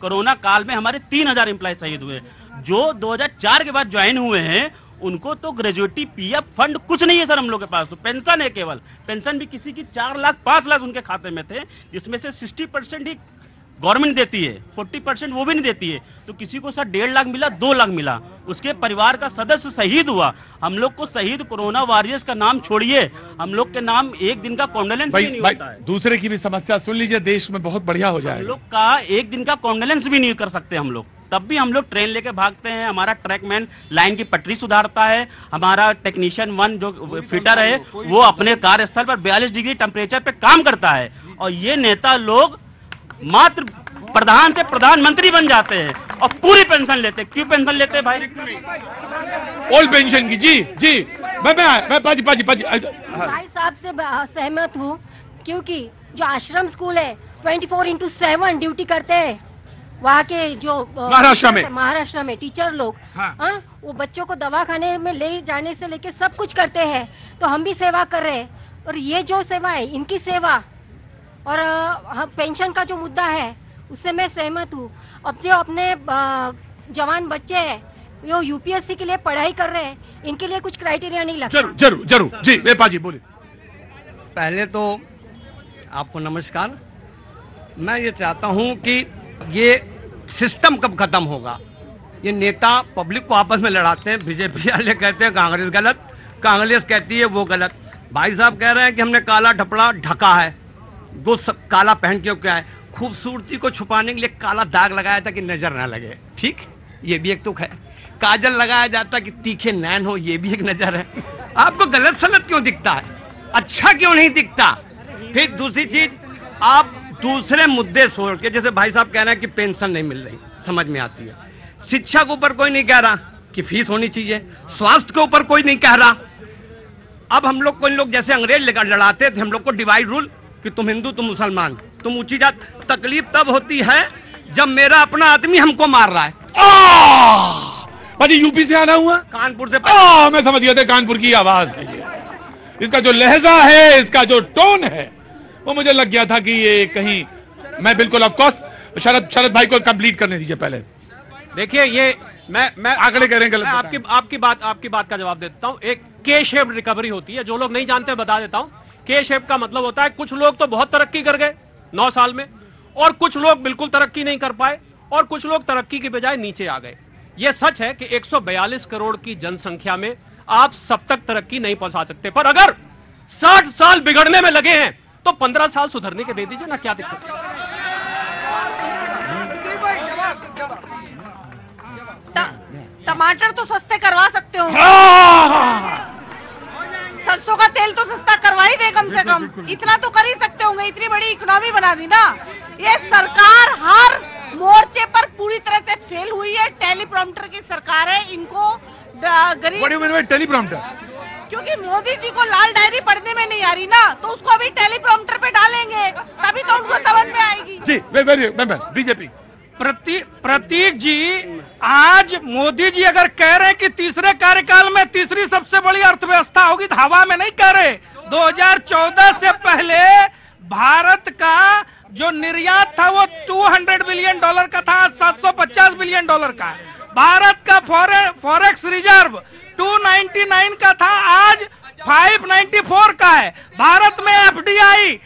कोरोना काल में हमारे 3000 एम्प्लॉय शहीद हुए। जो 2004 के बाद ज्वाइन हुए हैं उनको तो ग्रेजुएटी पीएफ फंड कुछ नहीं है सर हम लोग के पास, तो पेंशन है केवल। पेंशन भी किसी की 4 लाख 5 लाख उनके खाते में थे, जिसमें से 60% ही गवर्नमेंट देती है, 40% वो भी नहीं देती है। तो किसी को सर 1.5 लाख मिला, 2 लाख मिला, उसके परिवार का सदस्य शहीद हुआ। हम लोग को शहीद कोरोना वॉरियर्स का नाम छोड़िए, हम लोग के नाम एक दिन का कॉन्डोलेंस भी नहीं होता है। दूसरे की भी समस्या सुन लीजिए, देश में बहुत बढ़िया हो जाएगा। हम लोग का एक दिन का कॉन्डोलेंस भी नहीं कर सकते हम लोग, तब भी हम लोग ट्रेन लेके भागते हैं। हमारा ट्रैकमैन लाइन की पटरी सुधारता है, हमारा टेक्नीशियन 1 जो फिटर है वो अपने कार्यस्थल पर 42 डिग्री टेम्परेचर पे काम करता है। और ये नेता लोग मात्र प्रधान से प्रधानमंत्री बन जाते हैं और पूरी पेंशन लेते हैं। क्यों पेंशन लेते हैं भाई? ओल्ड पेंशन की। जी मैं बाजी भाई साहब से सहमत हूँ, क्योंकि जो आश्रम स्कूल है 24/7 ड्यूटी करते हैं वहाँ के जो महाराष्ट्र में टीचर लोग, हाँ, वो बच्चों को दवाखाने में ले जाने से लेके सब कुछ करते हैं। तो हम भी सेवा कर रहे हैं, और ये जो सेवा है इनकी सेवा, और पेंशन का जो मुद्दा है उससे मैं सहमत हूँ। अब जो अपने जवान बच्चे हैं वो यूपीएससी के लिए पढ़ाई कर रहे हैं, इनके लिए कुछ क्राइटेरिया नहीं लगता। जरूर जी वेपा जी बोलिए। पहले तो आपको नमस्कार। मैं ये चाहता हूँ कि ये सिस्टम कब खत्म होगा। ये नेता पब्लिक को आपस में लड़ाते हैं, बीजेपी वाले कहते हैं कांग्रेस गलत, कांग्रेस कहती है वो गलत। भाई साहब कह रहे हैं कि हमने काला ढपड़ा ढका है, वो सब काला पहन के क्या है, खूबसूरती को छुपाने के लिए काला दाग लगाया था कि नजर ना लगे, ठीक, ये भी एक तुक है। काजल लगाया जाता कि तीखे नैन हो, ये भी एक नजर है। आपको गलत सलत क्यों दिखता है, अच्छा क्यों नहीं दिखता? फिर दूसरी चीज, आप दूसरे मुद्दे छोड़ के, जैसे भाई साहब कह रहे हैं कि पेंशन नहीं मिल रही, समझ में आती है। शिक्षा के ऊपर कोई नहीं कह रहा कि फीस होनी चाहिए, स्वास्थ्य के ऊपर कोई नहीं कह रहा। अब हम लोग, कोई लोग जैसे अंग्रेज लेकर लड़ाते थे हम लोग को डिवाइड रूल कि तुम हिंदू तुम मुसलमान तुम ऊंची जात। तकलीफ तब होती है जब मेरा अपना आदमी हमको मार रहा है। भाई यूपी से आना हुआ, कानपुर से। मैं समझ गया था, कानपुर की आवाज है ये। इसका जो लहजा है, इसका जो टोन है, वो मुझे लग गया था कि ये कहीं, मैं बिल्कुल ऑफकोर्स शरद भाई को कंप्लीट करने दीजिए पहले। देखिए ये मैं आंकड़े कह रहे हैं गलत, आपकी बात का जवाब देता हूं। एक के शेप रिकवरी होती है, जो लोग नहीं जानते बता देता हूं। के शेप का मतलब होता है कुछ लोग तो बहुत तरक्की कर गए 9 साल में, और कुछ लोग बिल्कुल तरक्की नहीं कर पाए, और कुछ लोग तरक्की की बजाय नीचे आ गए। यह सच है कि 142 करोड़ की जनसंख्या में आप सब तक तरक्की नहीं पहुंचा सकते, पर अगर 60 साल बिगड़ने में लगे हैं तो 15 साल सुधरने के दे दीजिए ना, क्या दिक्कत है? टमाटर तो सस्ते करवा सकते हो, सरसों का तेल तो सस्ता करवा ही दे कम से कम, इतना तो कर ही सकते होंगे। इतनी बड़ी इकोनॉमी बना दी ना। ये सरकार हर मोर्चे पर पूरी तरह से फेल हुई है। टेलीप्रॉम्प्टर की सरकार है, इनको गरीब टेलीप्रॉम्प्टर, क्योंकि मोदी जी को लाल डायरी पढ़ने में नहीं आ रही ना, तो उसको अभी टेलीप्रॉम्प्टर पे डालेंगे, तभी तो उनको समझ में आएगी। जी बीजेपी। प्रतीक जी, आज मोदी जी अगर कह रहे हैं कि तीसरे कार्यकाल में तीसरी सबसे बड़ी अर्थव्यवस्था होगी, तो हवा में नहीं कह रहे। 2014 से पहले भारत का जो निर्यात था वो $200 बिलियन का था, आज $750 बिलियन का है। भारत का फॉरेक्स रिजर्व 299 का था, आज 594 का है। भारत में एफडीआई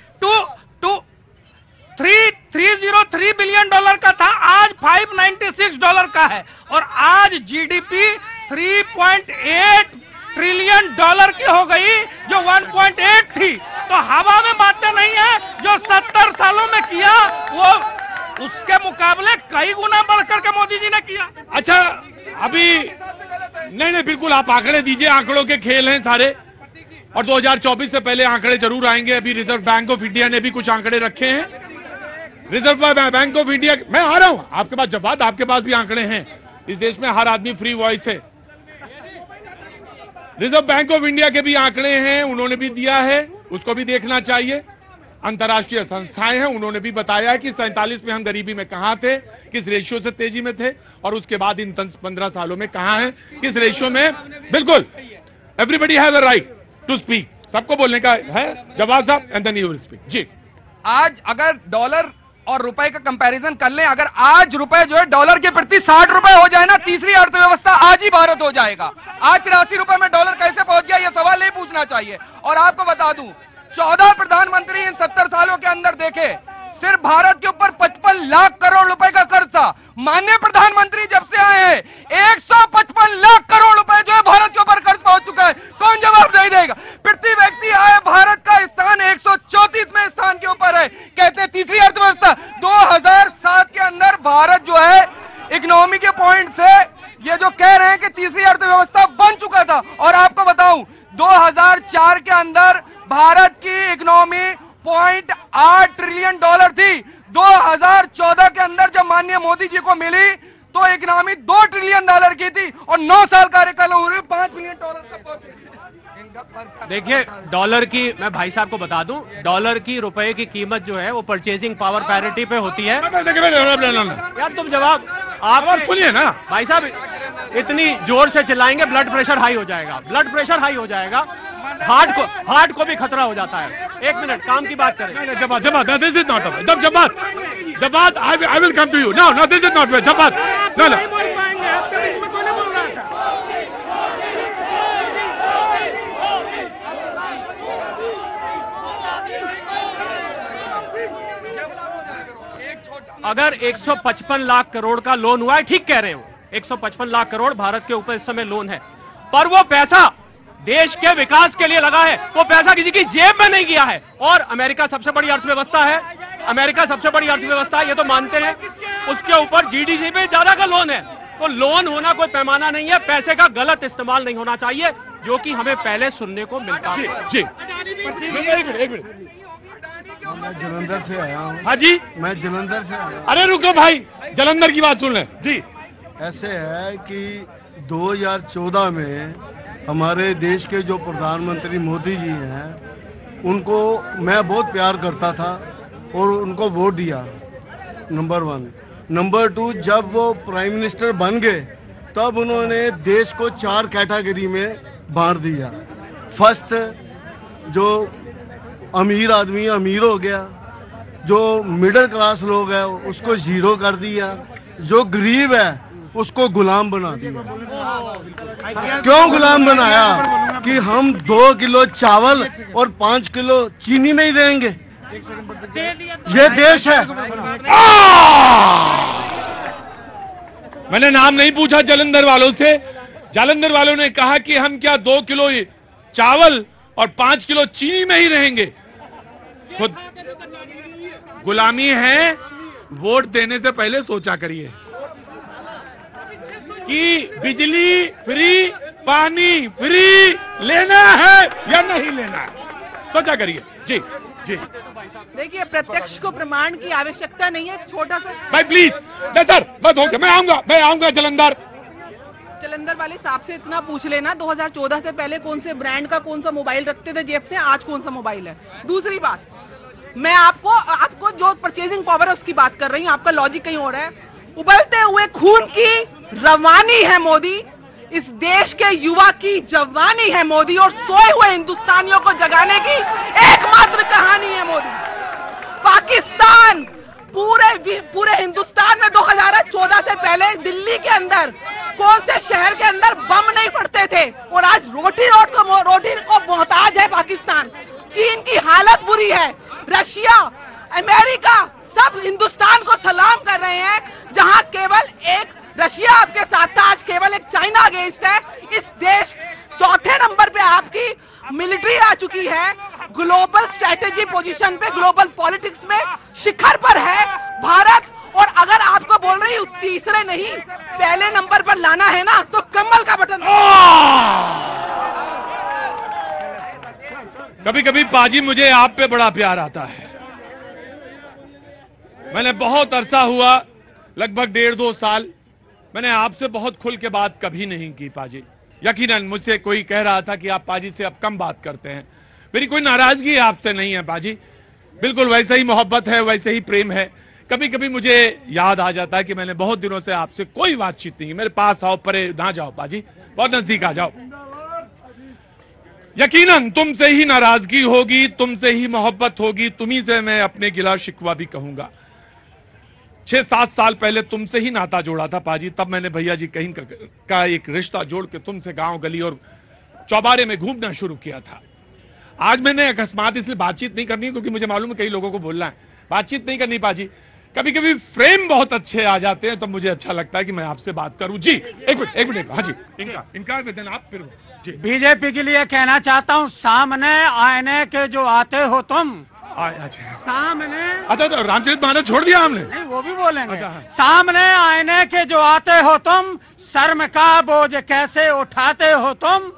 303 बिलियन का था, आज $596 का है। और आज जीडीपी 3.8 ट्रिलियन की हो गई, जो 1.8 थी। तो हवा में बातें नहीं है, जो 70 सालों में किया वो उसके मुकाबले कई गुना बढ़कर के मोदी जी ने किया। अच्छा, अभी नहीं बिल्कुल आप आंकड़े दीजिए, आंकड़ों के खेल हैं सारे, और 2024 से पहले आंकड़े जरूर आएंगे। अभी रिजर्व बैंक ऑफ इंडिया ने भी कुछ आंकड़े रखे हैं। रिजर्व बैंक ऑफ इंडिया, मैं आ रहा हूं आपके पास, जब बात आपके पास भी आंकड़े हैं। इस देश में हर आदमी फ्री वॉइस है। रिजर्व बैंक ऑफ इंडिया के भी आंकड़े हैं, उन्होंने भी दिया है, उसको भी देखना चाहिए। अंतर्राष्ट्रीय संस्थाएं हैं, उन्होंने भी बताया है कि 47 में हम गरीबी में कहां थे, किस रेशियो से तेजी में थे, और उसके बाद इन 15 सालों में कहां हैं, किस रेशियो में। बिल्कुल, everybody have a right to speak, सबको बोलने का है। जवाब साहब, and then you will speak. जी आज अगर डॉलर और रुपए का कंपैरिजन कर लें, अगर आज रुपए जो है डॉलर के प्रति 60 रुपए हो जाए ना, तीसरी अर्थव्यवस्था आज ही भारत हो जाएगा। आज 83 रुपए में डॉलर कैसे पहुंच गया, यह सवाल नहीं पूछना चाहिए। और आपको बता दूं, 14 प्रधानमंत्री इन 70 सालों के अंदर देखे, सिर्फ भारत के ऊपर 55 लाख करोड़ रुपए का कर्ज था। माननीय प्रधानमंत्री जब से आए हैं 155 लाख करोड़ रुपए जो है भारत के ऊपर कर्ज पहुंच चुका है। कौन जवाब नहीं देगा? प्रति व्यक्ति आए भारत का स्थान 134वें स्थान के ऊपर है। कहते हैं तीसरी अर्थव्यवस्था। 2007 के अंदर भारत जो है इकोनॉमी के पॉइंट से ये जो कह रहे हैं कि तीसरी अर्थव्यवस्था बन चुका था। और आपको बताऊं 2004 के अंदर भारत की इकोनॉमी 0.8 ट्रिलियन डॉलर थी। 2014 के अंदर जब माननीय मोदी जी को मिली तो इकोनॉमी 2 ट्रिलियन डॉलर की थी और 9 साल कार्यकाल हो रही 5 बिलियन डॉलर तक पहुंची। देखिए, डॉलर की, मैं भाई साहब को बता दूं, डॉलर की रुपए की कीमत जो है वो परचेजिंग पावर पैरिटी पे होती है। यार तुम जवाब आप सुनिए ना भाई साहब, इतनी जोर से चिल्लाएंगे ब्लड प्रेशर हाई हो जाएगा, ब्लड प्रेशर हाई हो जाएगा, हार्ट को भी खतरा हो जाता है। एक मिनट, काम की बात करें। दिस इज नॉट जबात I will come to you now, this is not जबात। अगर 155 लाख करोड़ का लोन हुआ है, ठीक कह रहे हो, 155 लाख करोड़ भारत के ऊपर इस समय लोन है, पर वो पैसा देश के विकास के लिए लगा है, वो पैसा किसी की जेब में नहीं गया है। और अमेरिका सबसे बड़ी अर्थव्यवस्था है, अमेरिका सबसे बड़ी अर्थव्यवस्था है, ये तो मानते हैं। उसके ऊपर जीडीपी पे ज्यादा का लोन है। तो लोन होना कोई पैमाना नहीं है, पैसे का गलत इस्तेमाल नहीं होना चाहिए, जो कि हमें पहले सुनने को मिलता है। जी, एक मिनट, मैं जलंधर से आया हूँ। हाँ जी, मैं जलंधर से आया हूँ। अरे रुको भाई, जलंधर की बात सुन लें। जी, ऐसे है कि 2014 में हमारे देश के जो प्रधानमंत्री मोदी जी हैं, उनको मैं बहुत प्यार करता था और उनको वोट दिया, नंबर 1। नंबर 2, जब वो प्राइम मिनिस्टर बन गए तब उन्होंने देश को 4 कैटेगरी में बांट दिया। फर्स्ट, जो अमीर आदमी अमीर हो गया, जो मिडिल क्लास लोग है उसको 0 कर दिया, जो गरीब है उसको गुलाम बना दिया। क्यों गुलाम बनाया? कि हम 2 किलो चावल और 5 किलो चीनी नहीं देंगे। ये देश है। मैंने नाम नहीं पूछा जलंधर वालों से। जलंधर वालों ने कहा कि हम क्या 2 किलो चावल और 5 किलो चीनी में ही रहेंगे। खुद गुलामी है, वोट देने से पहले सोचा करिए कि बिजली फ्री, पानी फ्री लेना है या नहीं लेना है, सोचा करिए। जी जी, देखिए, प्रत्यक्ष को प्रमाण की आवश्यकता नहीं है। छोटा सा भाई प्लीज, सर बस हो गया, मैं आऊंगा जलंधर वाले साहब से इतना पूछ लेना, 2014 से पहले कौन से ब्रांड का कौन सा मोबाइल रखते थे जेब से, आज कौन सा मोबाइल है। दूसरी बात, मैं आपको जो परचेजिंग पावर है उसकी बात कर रही हूँ, आपका लॉजिक कहीं हो रहा है। उबलते हुए खून की रवानी है मोदी, इस देश के युवा की जवानी है मोदी, और सोए हुए हिंदुस्तानियों को जगाने की एकमात्र कहानी है मोदी। पाकिस्तान पूरे हिंदुस्तान में 2014 से पहले दिल्ली के अंदर कौन से शहर के अंदर बम नहीं पड़ते थे, और आज रोटी को मोहताज है पाकिस्तान। चीन की हालत बुरी है, रशिया, अमेरिका सब हिंदुस्तान को सलाम कर रहे हैं। जहां केवल एक रशिया आपके साथ था, आज केवल एक चाइना अगेंस्ट है। इस देश 4थे नंबर पे आपकी मिलिट्री आ चुकी है, ग्लोबल स्ट्रैटेजी पोजीशन पे, ग्लोबल पॉलिटिक्स में शिखर पर है भारत। और अगर आपको बोल रही हूं तीसरे नहीं पहले नंबर पर लाना है ना, तो कमल का बटन। कभी कभी पाजी मुझे आप पे बड़ा प्यार आता है। मैंने बहुत अरसा हुआ, लगभग 1.5-2 साल, मैंने आपसे बहुत खुल के बात कभी नहीं की पाजी। यकीनन मुझसे कोई कह रहा था कि आप पाजी से अब कम बात करते हैं। मेरी कोई नाराजगी आपसे नहीं है पाजी, बिल्कुल वैसे ही मोहब्बत है, वैसे ही प्रेम है। कभी कभी मुझे याद आ जाता है कि मैंने बहुत दिनों से आपसे कोई बातचीत नहीं, मेरे पास आओ, परे ना जाओ पाजी, बहुत नजदीक आ जाओ। यकीनन तुमसे ही नाराजगी होगी, तुमसे ही मोहब्बत होगी, तुम्ही से मैं अपने गिला शिकवा भी कहूंगा। 6-7 साल पहले तुमसे ही नाता जोड़ा था पाजी, तब मैंने भैया जी कहीं का एक रिश्ता जोड़ के तुमसे गांव गली और चौबारे में घूमना शुरू किया था। आज मैंने अकस्मात इसलिए बातचीत नहीं करनी क्योंकि मुझे मालूम है कई लोगों को बोलना है, बातचीत नहीं करनी पाजी। कभी कभी फ्रेम बहुत अच्छे आ जाते हैं, तब मुझे अच्छा लगता है कि मैं आपसे बात करूं। जी एक मिनट हाँ जी, इनका देना आप फिर जी। बीजेपी के लिए कहना चाहता हूं, सामने आईने के जो आते हो तुम, सामने अच्छा तो रामचरित मानस छोड़ दिया हमने, नहीं वो भी बोलेंगे। सामने आईने के जो आते हो तुम, शर्म का बोझ कैसे उठाते हो तुम।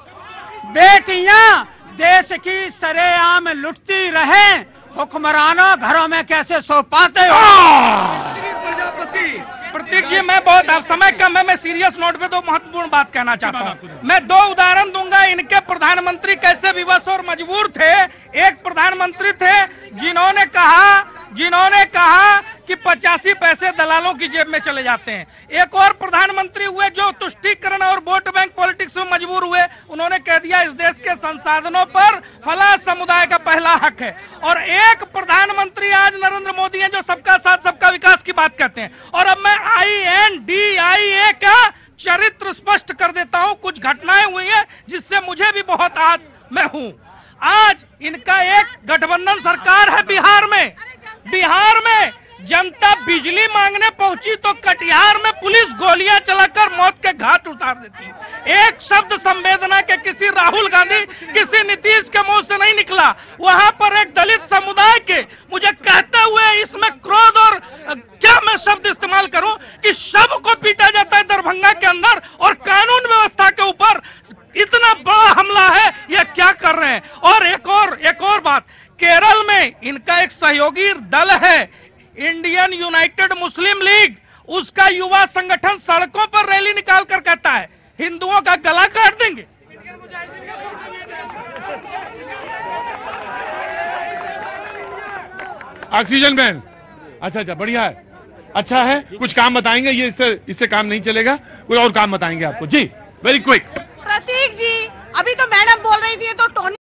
बेटियां देश की सरेआम लुटती रहे, हुक्मरानों घरों में कैसे सो पाते हो। प्रतीक जी मैं बहुत अब समय कम है, मैं सीरियस नोट पे दो महत्वपूर्ण बात कहना चाहता हूँ। मैं 2 उदाहरण दूंगा, इनके प्रधानमंत्री कैसे विवश और मजबूर थे। एक प्रधानमंत्री थे जिन्होंने कहा कि 85 पैसे दलालों की जेब में चले जाते हैं। एक और प्रधानमंत्री हुए जो तुष्टीकरण और वोट बैंक पॉलिटिक्स में मजबूर हुए, उन्होंने कह दिया इस देश के संसाधनों पर फला समुदाय का पहला हक है। और एक प्रधानमंत्री आज नरेंद्र मोदी हैं जो सबका साथ सबका विकास की बात कहते हैं। और अब मैं INDIA का चरित्र स्पष्ट कर देता हूं, कुछ घटनाएं हुई हैं जिससे मुझे भी बहुत आज मैं हूं। आज इनका एक गठबंधन सरकार है बिहार में जनता बिजली मांगने पहुंची तो कटिहार में पुलिस गोलियां चलाकर मौत के घाट उतार देती है। एक शब्द संवेदना के किसी राहुल गांधी, किसी नीतीश के मुंह से नहीं निकला। वहां पर एक दलित समुदाय के, मुझे कहते हुए इसमें क्रोध और क्या मैं शब्द इस्तेमाल करूं कि शव को पीटा जाता है दरभंगा के अंदर, और कानून व्यवस्था के ऊपर इतना बड़ा हमला है, यह क्या कर रहे हैं। और एक और बात, केरल में इनका एक सहयोगी दल है इंडियन यूनाइटेड मुस्लिम लीग, उसका युवा संगठन सड़कों पर रैली निकाल कर कहता है हिंदुओं का गला काट देंगे। ऑक्सीजन बैन, अच्छा बढ़िया है, अच्छा है। कुछ काम बताएंगे, ये इससे काम नहीं चलेगा, कोई और काम बताएंगे आपको। जी वेरी क्विक। प्रतीक जी अभी तो मैडम बोल रही थी तो टोनी